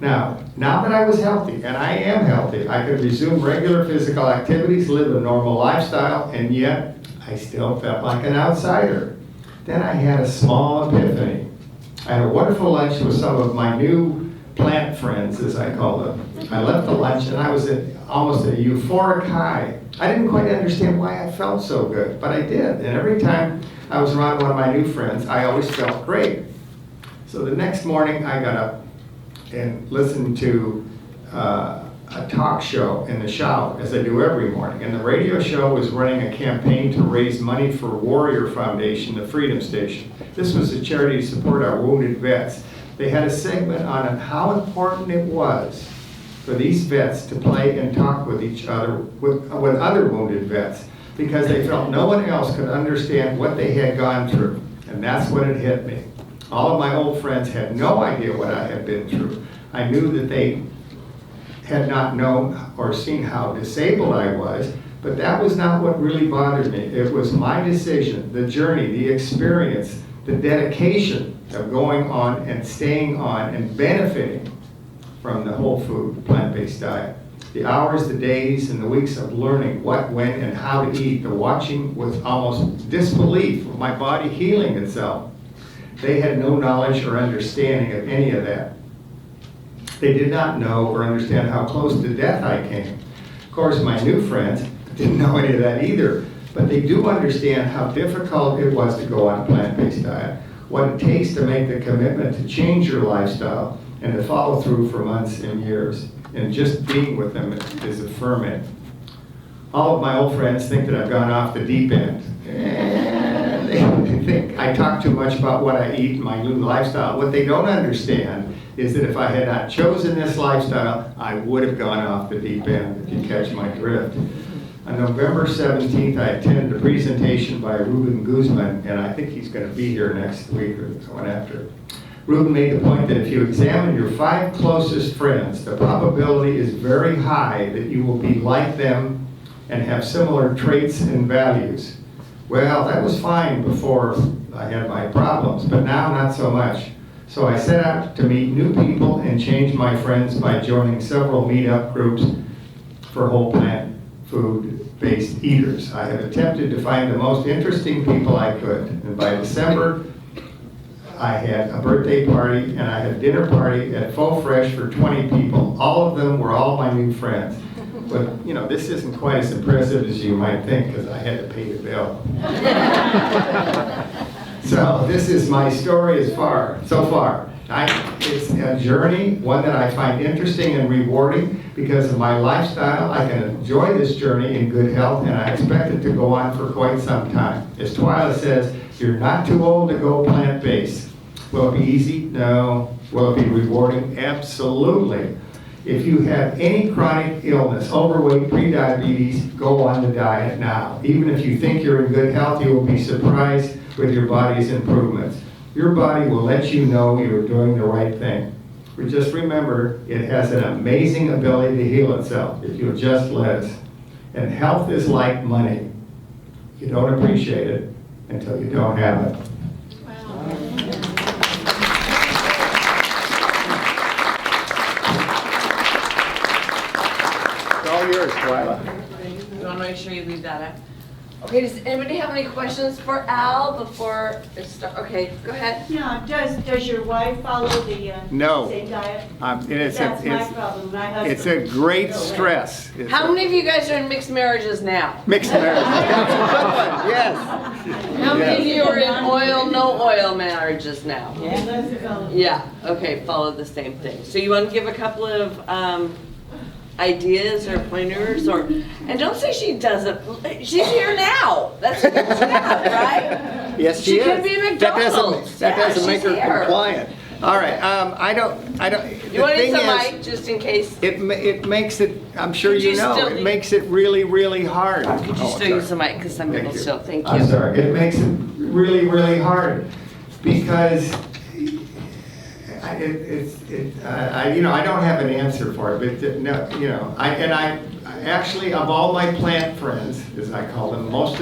Now that I was healthy, and I am healthy, I could resume regular physical activities, live a normal lifestyle, and yet I still felt like an outsider. Then I had a small epiphany. I had a wonderful lunch with some of my new plant friends, as I call them. I left the lunch and I was at almost a euphoric high. I didn't quite understand why I felt so good, but I did. And every time I was around one of my new friends, I always felt great. So the next morning I got up and listened to a talk show in the shower, as I do every morning. And the radio show was running a campaign to raise money for Warrior Foundation, the Freedom Station. This was a charity to support our wounded vets. They had a segment on how important it was for these vets to play and talk with each other, with other wounded vets, because they felt no one else could understand what they had gone through. And that's when it hit me. All of my old friends had no idea what I had been through. I knew that they had not known or seen how disabled I was, but that was not what really bothered me. It was my decision, the journey, the experience, the dedication of going on and staying on and benefiting from the whole food, plant-based diet. The hours, the days, and the weeks of learning what, when, and how to eat, the watching with almost disbelief of my body healing itself. They had no knowledge or understanding of any of that. They did not know or understand how close to death I came. Of course, my new friends didn't know any of that either, but they do understand how difficult it was to go on a plant-based diet, what it takes to make the commitment to change your lifestyle, and to follow through for months and years. And just being with them is a ferment. All of my old friends think that I've gone off the deep end. And they think I talk too much about what I eat and my new lifestyle. What they don't understand is that if I had not chosen this lifestyle, I would have gone off the deep end, if you catch my drift. On November 17th, I attended a presentation by Ruben Guzman, and I think he's going to be here next week or the one after. Ruben made the point that if you examine your 5 closest friends, the probability is very high that you will be like them and have similar traits and values. Well, that was fine before I had my problems, but now not so much. So I set out to meet new people and change my friends by joining several meetup groups for whole plant food-based eaters. I have attempted to find the most interesting people I could, and by December, I had a birthday party and I had a dinner party at Faux Fresh for 20 people. All of them were all my new friends. But, you know, this isn't quite as impressive as you might think because I had to pay the bill. So this is my story so far. It's a journey, one that I find interesting and rewarding because of my lifestyle. I can enjoy this journey in good health, and I expect it to go on for quite some time. As Twyla says, you're not too old to go plant-based. Will it be easy? No. Will it be rewarding? Absolutely. If you have any chronic illness, overweight, prediabetes, go on the diet now. Even if you think you're in good health, you will be surprised with your body's improvements. Your body will let you know you're doing the right thing. But just remember, it has an amazing ability to heal itself if you'll just let us. And health is like money. You don't appreciate it until you don't have it. It's all yours, Twyla. You want to make sure you leave that out? Okay, does anybody have any questions for Al before it starts? Okay, go ahead. Yeah, does your wife follow the No. same diet? That's my problem. My husband. It's a great stress. How many of you guys are in mixed marriages now? Mixed marriage. That's a good one, yes. How many of you are in oil, no oil marriages now? Yeah, okay, follow the same thing. So you want to give a couple of ideas or pointers, and don't say she doesn't. She's here now. That's a good job, right? Yes, she is. She could be McDonald's. That doesn't Yeah, make her she's here. compliant. All right, I don't. You want to use the mic just in case? It makes it, I'm sure Could you you know, still it use- makes it really, really hard. Could you still use the mic? Because some people still thank you. I'm sorry. It makes it really, really hard because I don't have an answer for it, but no, I actually, of all my plant friends, as I call them, most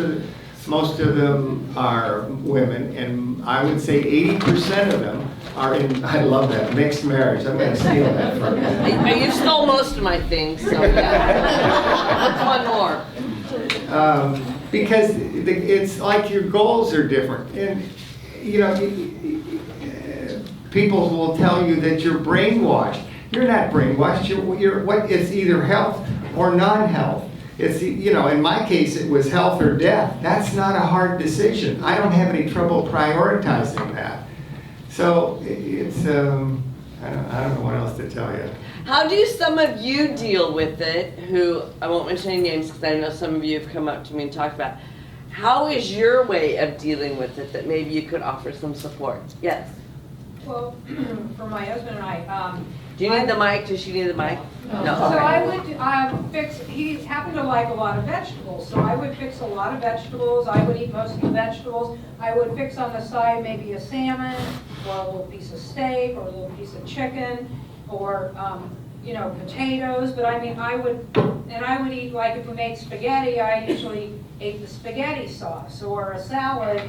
of them are women, and I would say 80% of them are in, I love that, mixed marriage. I'm gonna steal that from you. You stole most of my things, so yeah. What's one more? Because it's like your goals are different, and people will tell you that you're brainwashed. You're not brainwashed. It's either health or non-health. It's, in my case, it was health or death. That's not a hard decision. I don't have any trouble prioritizing that. So it's, I don't know what else to tell you. How do some of you deal with it, who, I won't mention any names because I know some of you have come up to me and talked about, how is your way of dealing with it that maybe you could offer some support? Yes. Well, for my husband and I, Do you need the mic? Does she need the mic? No. so Okay. I would fix, he happened to like a lot of vegetables, so I would fix a lot of vegetables. I would eat most of the vegetables. I would fix on the side maybe a salmon, or a little piece of steak, or a little piece of chicken, or, potatoes. But I mean, I would eat, like if we made spaghetti, I usually ate the spaghetti sauce, or a salad.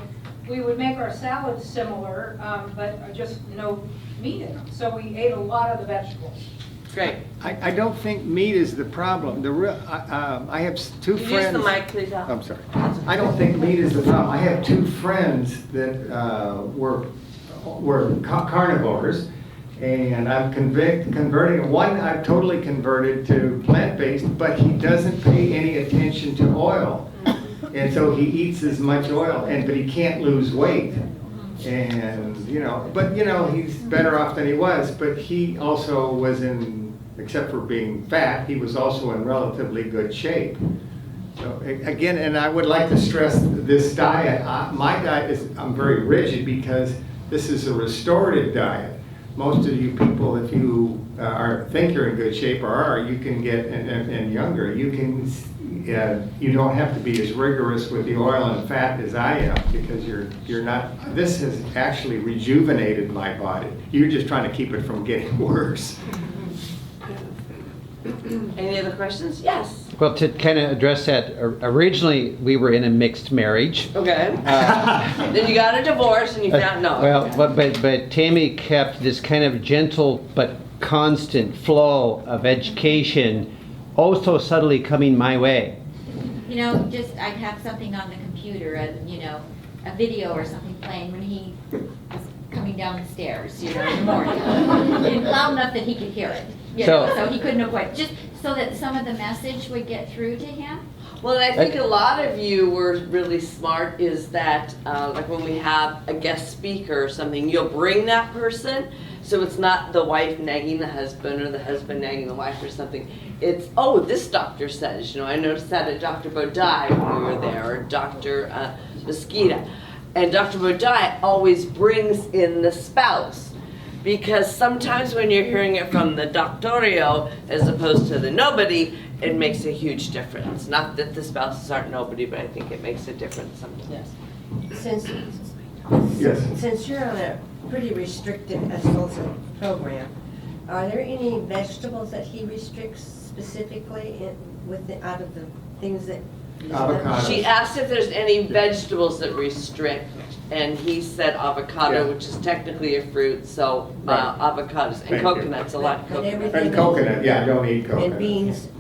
We would make our salads similar, but just no meat in them. So we ate a lot of the vegetables. Great. I don't think meat is the problem. I have two Could you friends. use the mic, please, Al? I'm sorry. I don't think meat is the problem. I have two friends that were carnivores, and I'm converting. One I've totally converted to plant-based, but he doesn't pay any attention to oil, and so he eats as much oil, but he can't lose weight. And he's better off than he was. But he also was except for being fat, he was also in relatively good shape. So again, and I would like to stress this diet. My diet I'm very rigid because this is a restorative diet. Most of you people, if you think you're in good shape or are, you can get and younger. You don't have to be as rigorous with the oil and fat as I am because you're not. This has actually rejuvenated my body. You're just trying to keep it from getting worse. Any other questions? Yes. Well, to kind of address that, originally we were in a mixed marriage. Okay. Then you got a divorce and you found no. Well, but Tammy kept this kind of gentle but constant flow of education, oh so subtly coming my way. Just I'd have something on the computer, a video or something playing when he was coming down the stairs, in the morning. And loud enough that he could hear it. So he couldn't avoid, just so that some of the message would get through to him. Well, and I think a lot of you were really smart is that, like when we have a guest speaker or something, you'll bring that person, so it's not the wife nagging the husband or the husband nagging the wife or something. It's, oh, this doctor says, I noticed that at Dr. Bodai when we were there, or Dr. Mosquita. And Dr. Bodai always brings in the spouse. Because sometimes when you're hearing it from the doctorio as opposed to the nobody, it makes a huge difference. Not that the spouses aren't nobody, but I think it makes a difference sometimes. Since you're on a pretty restricted expulsive program, are there any vegetables that he restricts specifically out of the things that? Avocado. She asked if there's any vegetables that restrict, and he said avocado, Yeah. which is technically a fruit, so Right. avocados and Thank you. coconuts, a lot of coconut. And coconut, yeah, I don't eat coconut. And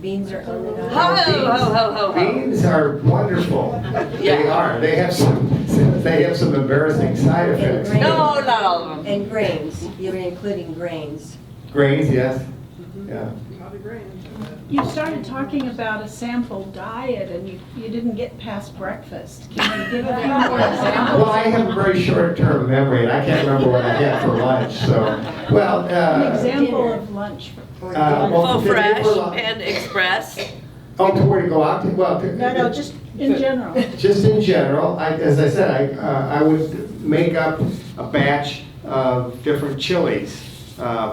beans are on the diet. Ho, ho, ho, ho. Beans are wonderful. They Yeah. are. They have some embarrassing side effects. And No, not all of them. And grains, you're including grains. Grains, yes. Yeah. You started talking about a sample diet and you didn't get past breakfast. Can you give a few more examples? Well, I have a very short-term memory, and I can't remember what I had for lunch. So, An example of lunch. Full fresh, Panda Express. Oh, to where to go out to? Well, No, just in general. Just in general, as I said, I would make up a batch of different chilies.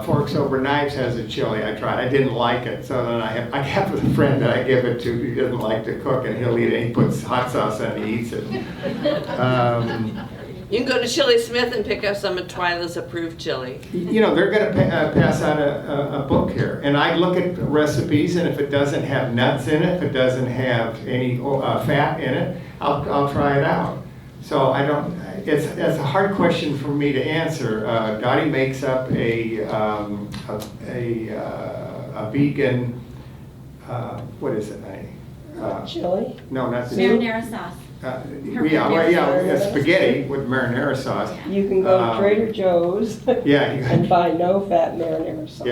Forks Over Knives has a chili I tried. I didn't like it, so then I have a friend that I give it to who doesn't like to cook, and he'll eat it. He puts hot sauce on it, he eats it. You can go to Chili Smith and pick up some of Twyla's approved chili. You know, they're gonna pass out a book here, and I look at recipes, and if it doesn't have nuts in it, if it doesn't have any fat in it, I'll try it out. So I don't, it's a hard question for me to answer. Dottie makes up a vegan, what is it? Chili? No, not the. Marinara sauce. Spaghetti with marinara sauce. You can go to Trader Joe's Yeah, and buy no-fat marinara sauce.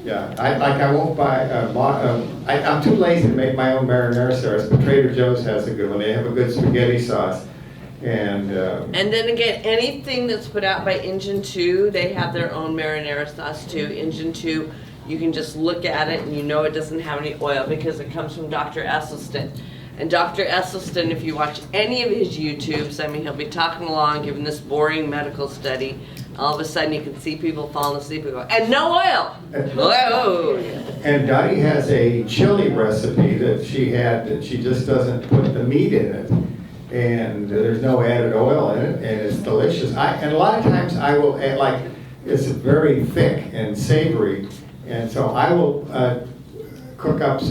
yeah. I won't buy, I'm too lazy to make my own marinara sauce, but Trader Joe's has a good one. They have a good spaghetti sauce. And then again, anything that's put out by Engine 2, they have their own marinara sauce too. Engine 2, you can just look at it and you know it doesn't have any oil because it comes from Dr. Esselstyn. And Dr. Esselstyn, if you watch any of his YouTubes, I mean, he'll be talking along, giving this boring medical study. All of a sudden, you can see people falling asleep and go, and no oil! Whoa! And Dottie has a chili recipe that she had that she just doesn't put the meat in it. And there's no added oil in it, and it's delicious. And a lot of times I will add, like, it's very thick and savory, and so I will cook up,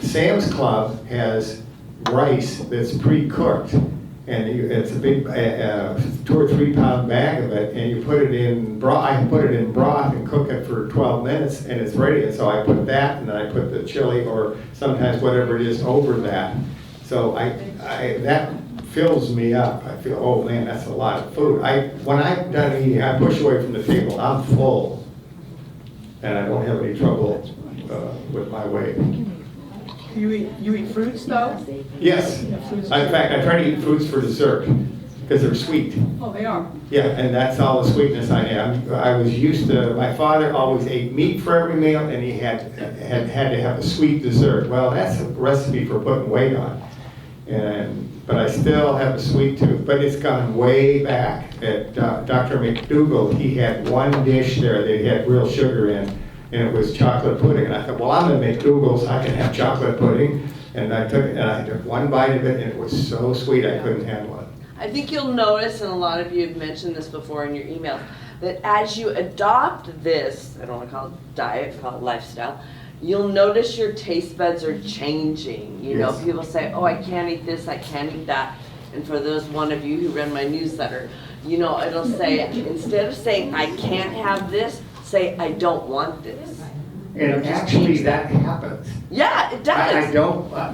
Sam's Club has rice that's pre-cooked, and it's a big 2 or 3 pound bag of it, and you put it in broth. I put it in broth and cook it for 12 minutes, and it's ready. And so I put that, and then I put the chili or sometimes whatever it is over that. So that fills me up. I feel, oh man, that's a lot of food. When I'm done eating, I push away from the table. I'm full, and I don't have any trouble with my weight. You eat fruits though? Yes. In fact, I try to eat fruits for dessert because they're sweet. Oh, they are. Yeah, and that's all the sweetness I have. I was used to, my father always ate meat for every meal, and he had to have a sweet dessert. Well, that's a recipe for putting weight on. But I still have a sweet tooth, but it's gone way back. At Dr. McDougall, he had one dish there that he had real sugar in, and it was chocolate pudding. And I thought, well, I'm at McDougall's, I can have chocolate pudding. And I took one bite of it, and it was so sweet I couldn't handle it. I think you'll notice, and a lot of you have mentioned this before in your emails, that as you adopt this, I don't want to call it diet, call it lifestyle, you'll notice your taste buds are changing. You know, Yes. people say, oh, I can't eat this, I can't eat that. And for those one of you who read my newsletter, you know, it'll say, instead of saying, I can't have this, say, I don't want this. And actually, that happens. Yeah, it does. I don't, I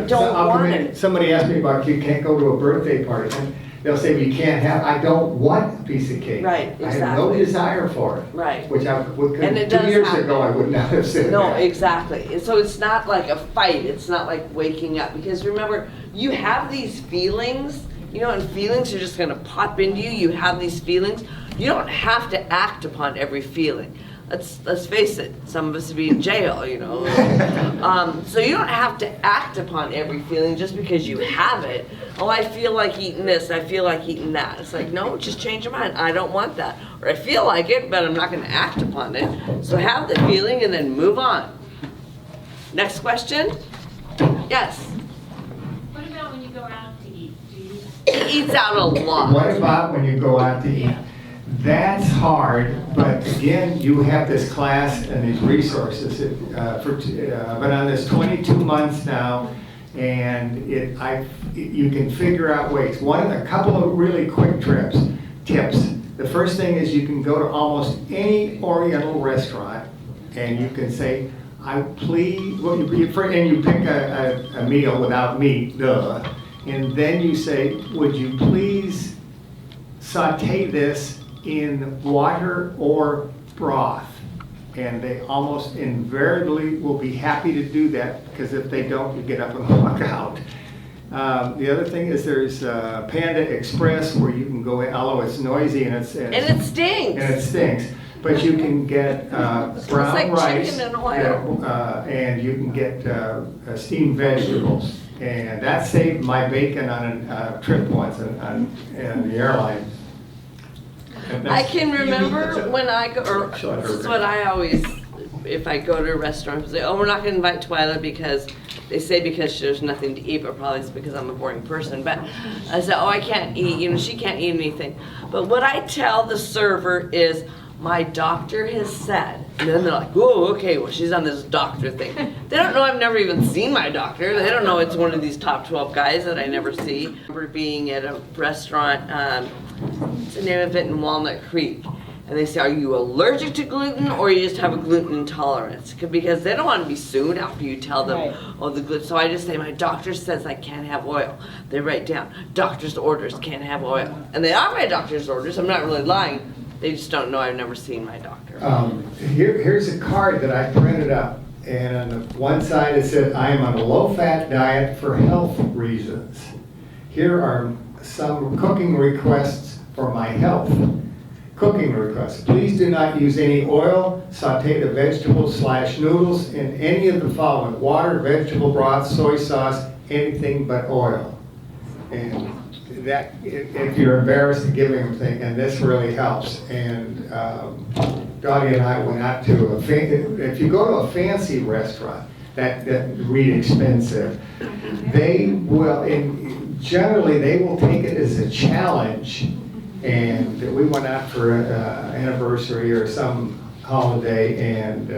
don't want it. Somebody asked me about, you can't go to a birthday party, and they'll say, you can't have, I don't want a piece of cake. Right, I have no exactly. desire for it. Right. Which I would, And it 2 does years happen. ago, I would not have said No, that. exactly. And so it's not like a fight. It's not like waking up. Because remember, you have these feelings, you know, and feelings are just going to pop into you. You have these feelings. You don't have to act upon every feeling. Let's face it, some of us would be in jail, you know. So you don't have to act upon every feeling just because you have it. Oh, I feel like eating this, I feel like eating that. It's like, no, just change your mind. I don't want that. Or I feel like it, but I'm not going to act upon it. So have the feeling and then move on. Next question? Yes. What about when you go out to eat? He eats out a lot. What about when you go out to eat? That's hard, but again, you have this class and these resources. I've been on this 22 months now, and you can figure out ways. A couple of really quick tips. The first thing is you can go to almost any Oriental restaurant, and you can say, and you pick a meal without meat, duh, and then you say, would you please saute this in water or broth? And they almost invariably will be happy to do that, because if they don't, you get up and walk out. The other thing is there's Panda Express where you can go in, although it's noisy and it stinks. But you can get brown like rice chicken and oil. and you can get steamed vegetables. And that saved my bacon on a trip once on the airline. I can remember when I go, or this is what I always if I go to a restaurant, people say, oh, we're not gonna invite Twyla because, they say because there's nothing to eat, but probably it's because I'm a boring person. But I say, oh, I can't eat, you know, she can't eat anything. But what I tell the server is, my doctor has said, and then they're like, whoa, okay, well, she's on this doctor thing. They don't know I've never even seen my doctor. They don't know it's one of these top 12 guys that I never see. I remember being at a restaurant, what's the name of it, in Walnut Creek. And they say, are you allergic to gluten or you just have a gluten intolerance? Because they don't want to be sued after you tell them, Right. oh, the gluten. So I just say, my doctor says I can't have oil. They write down, doctor's orders, can't have oil. And they are my doctor's orders, I'm not really lying. They just don't know I've never seen my doctor. Here's a card that I printed up, and on the one side it said, I am on a low-fat diet for health reasons. Here are some cooking requests for my health. Cooking requests. Please do not use any oil, saute the vegetables / noodles in any of the following: water, vegetable broth, soy sauce, anything but oil. And that, if you're embarrassed to give him thing, and this really helps. And Dottie and I went out to if you go to a fancy restaurant, that really expensive, they will, generally they will take it as a challenge. And we went out for an anniversary or some holiday, and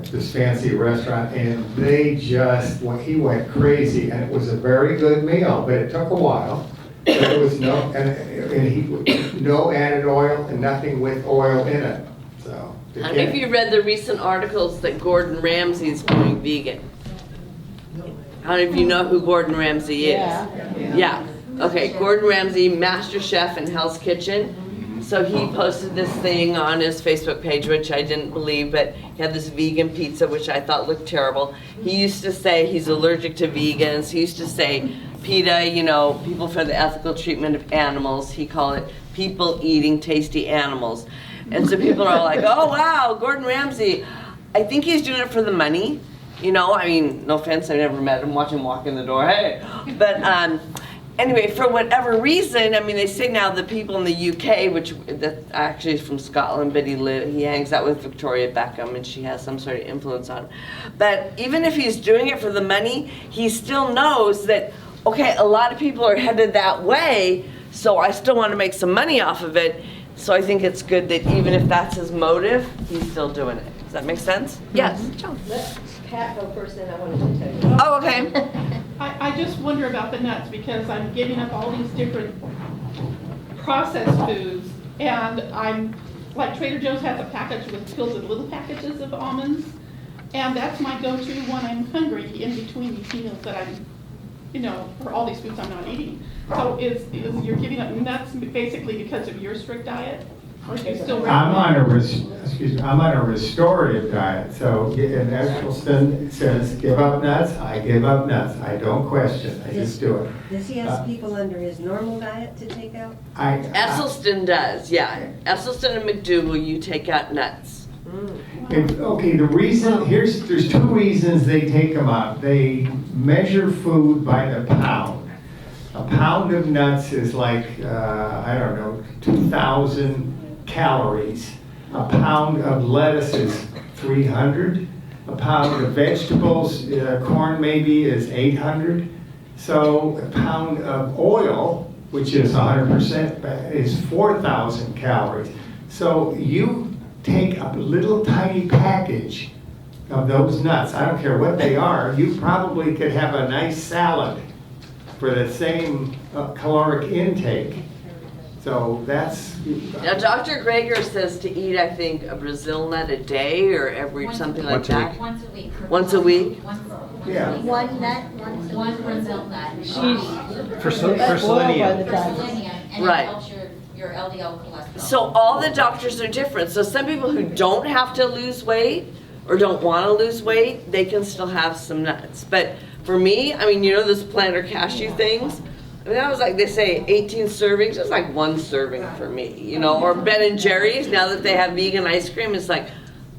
this fancy restaurant, and they just, he went crazy, and it was a very good meal, but it took a while. There was no added oil and nothing with oil in it. So. I don't know if you read the recent articles that Gordon Ramsay's going vegan. How many of you know who Gordon Ramsay is? Yeah. Okay, Gordon Ramsay, Master Chef in Hell's Kitchen. So he posted this thing on his Facebook page, which I didn't believe, but he had this vegan pizza, which I thought looked terrible. He used to say he's allergic to vegans. He used to say, PETA, you know, people for the ethical treatment of animals. He called it people eating tasty animals. And so people are all like, oh, wow, Gordon Ramsay. I think he's doing it for the money. You know, I mean, no offense, I never met him, watch him walk in the door, hey. But anyway, for whatever reason, I mean, they say now the people in the UK, which that actually is from Scotland, but he hangs out with Victoria Beckham, and she has some sort of influence on him. But even if he's doing it for the money, he still knows that, okay, a lot of people are headed that way, so I still want to make some money off of it. So I think it's good that even if that's his motive, he's still doing it. Does that make sense? Yes, Joan. Let Pat go first, then I wanted to tell you. Oh, okay. I just wonder about the nuts because I'm giving up all these different processed foods, and I'm, like Trader Joe's has a package with pills of little packages of almonds, and that's my go-to when I'm hungry in between these meals that I'm, you know, for all these foods I'm not eating. So is you're giving up nuts basically because of your strict diet? Or do you still I'm on a restorative diet. So, and Eccleston says, give up nuts. I give up nuts. I don't question. I just do it. Does he ask people under his normal diet to take out? Esselstyn does, yeah. Esselstyn and McDougal, you take out nuts. Okay, the reason, there's two reasons they take them out. They measure food by the pound. A pound of nuts is like, I don't know, 2,000 calories. A pound of lettuce is 300. A pound of vegetables, corn maybe, is 800. So a pound of oil, which is 100%, is 4,000 calories. So you take a little tiny package of those nuts, I don't care what they are, you probably could have a nice salad for the same caloric intake. So that's... Now, Dr. Greger says to eat, I think, a Brazil nut a day or every something like that. Once a week. Once a week? Yeah. One nut, one Brazil nut. For Boiled by selenium. the time. Selenium, and Right. it helps your LDL cholesterol. So all the doctors are different. So some people who don't have to lose weight or don't want to lose weight, they can still have some nuts. But for me, I mean, you know those plantar cashew things? I mean, that was like, they say 18 servings, it's like one serving for me, you know? Or Ben & Jerry's, now that they have vegan ice cream, it's like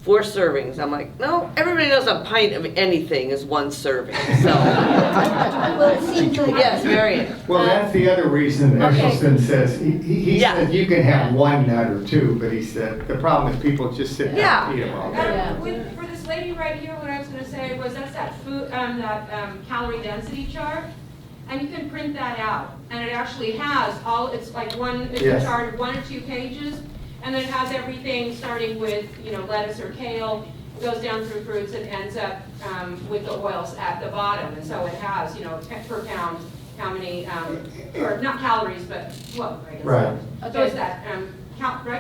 4 servings. I'm like, no, everybody knows a pint of anything is 1 serving, so. Well, it seems like... Yes, Marion. Well, that's the other reason Eccleston says, he Yeah. said you can have 1 nut or 2, but he said the problem is people just sit down Yeah. and eat them all day. For this lady right here, what I was gonna say was that's that food, calorie density chart. And you can print that out. And it actually has all, it's like it's Yes. a chart of 1 or 2 pages. And then it has everything starting with, lettuce or kale, goes down through fruits and ends up with the oils at the bottom. And so it has, per pound, how many, or not calories, but, well, I guess. Right. So it's that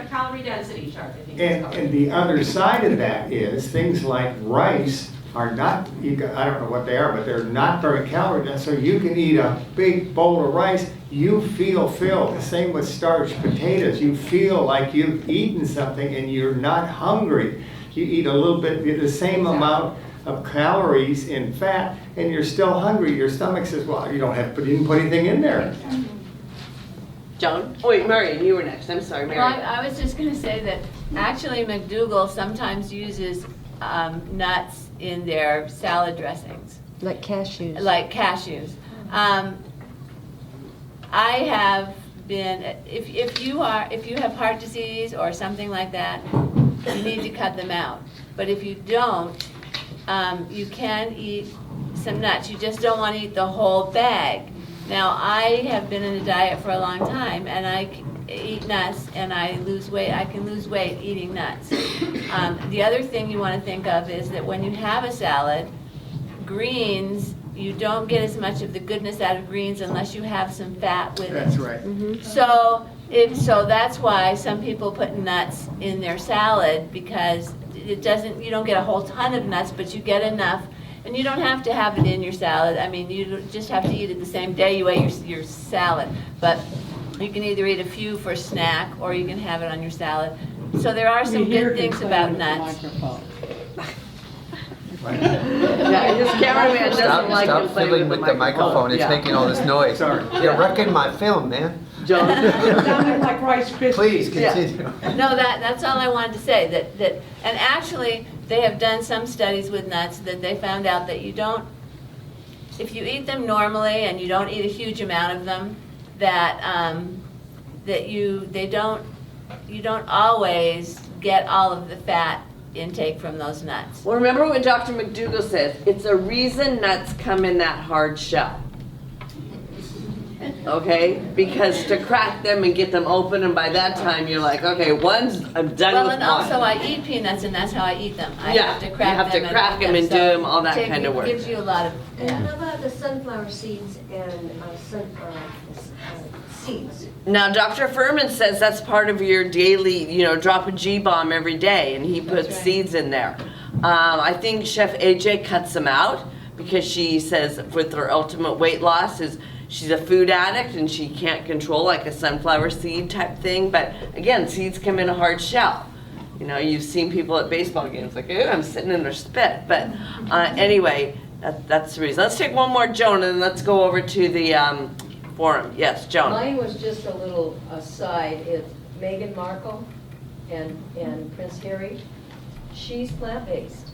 calorie density chart, I think it's called. And the other side of that is things like rice are not, I don't know what they are, but they're not very calorie dense. So you can eat a big bowl of rice, you feel filled. The same with starch potatoes. You feel like you've eaten something and you're not hungry. You eat a little bit, the same amount of calories in fat, and you're still hungry. Your stomach says, well, you didn't put anything in there. Joan? Oh, wait, Marion, you were next. I'm sorry, Well, Marion. I was just gonna say that actually McDougal sometimes uses nuts in their salad dressings. Like cashews. Like cashews. I have been, if you have heart disease or something like that, you need to cut them out. But if you don't, you can eat some nuts. You just don't want to eat the whole bag. Now, I have been in a diet for a long time, and I eat nuts, and I lose weight. I can lose weight eating nuts. The other thing you want to think of is that when you have a salad, greens, you don't get as much of the goodness out of greens unless you have some fat with it. That's right. So that's why some people put nuts in their salad, because it doesn't, you don't get a whole ton of nuts, but you get enough. And you don't have to have it in your salad. I mean, you just have to eat it the same day you ate your salad. But you can either eat a few for snack, or you can have it on your salad. So there are some good things about nuts. Yeah, his cameraman doesn't like him Stop playing fiddling with the microphone, it's Yeah. making all this noise. Sorry. You're wrecking my film, man. Joan? Sounded like Rice Krispies. Please continue. No, that's all I wanted to say. And actually, they have done some studies with nuts that they found out that you don't, if you eat them normally and you don't eat a huge amount of them, you don't always get all of the fat intake from those nuts. Well, remember what Dr. McDougall says, it's a reason nuts come in that hard shell. Okay? Because to crack them and get them open, and by that time you're like, okay, I'm done Well, with and one. also I eat peanuts, and that's how I eat them. I Yeah, have to you crack them. have to crack them and do them, all that kind of work. It gives you a lot of, And how about the sunflower seeds and seeds? Now, Dr. Furman says that's part of your daily, drop a G-bomb every day, and he puts right. seeds in there. I think Chef AJ cuts them out because she says with her ultimate weight loss is she's a food addict and she can't control like a sunflower seed type thing. But again, seeds come in a hard shell. You've seen people at baseball games like, "Ew, I'm sitting in their spit." But anyway, that's the reason. Let's take one more, Joan, and let's go over to the forum. Yes, Joan. Mine was just a little aside. It's Meghan Markle and Prince Harry. She's plant-based,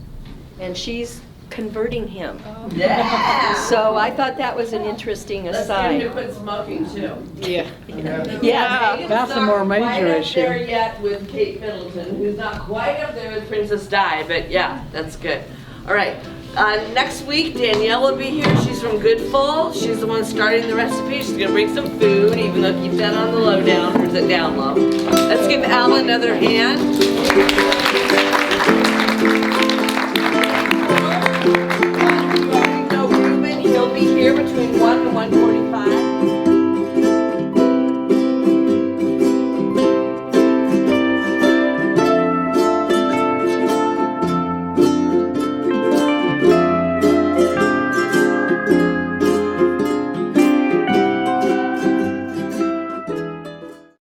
and she's converting him. Yeah. So I thought that was an interesting Let's aside. get him to quit smoking too. Yeah. Yeah. That's a more major Quite up issue. there yet with Kate Middleton, who's not quite up there with Princess Di, but yeah, that's good. All right. Next week, Danielle will be here. She's from Good Full. She's the one starting the recipe. She's going to bring some food, even though keep that on the low down, or is it down low? Let's give Al another hand. You already know Ruben. He'll be here between 1 and 1:45.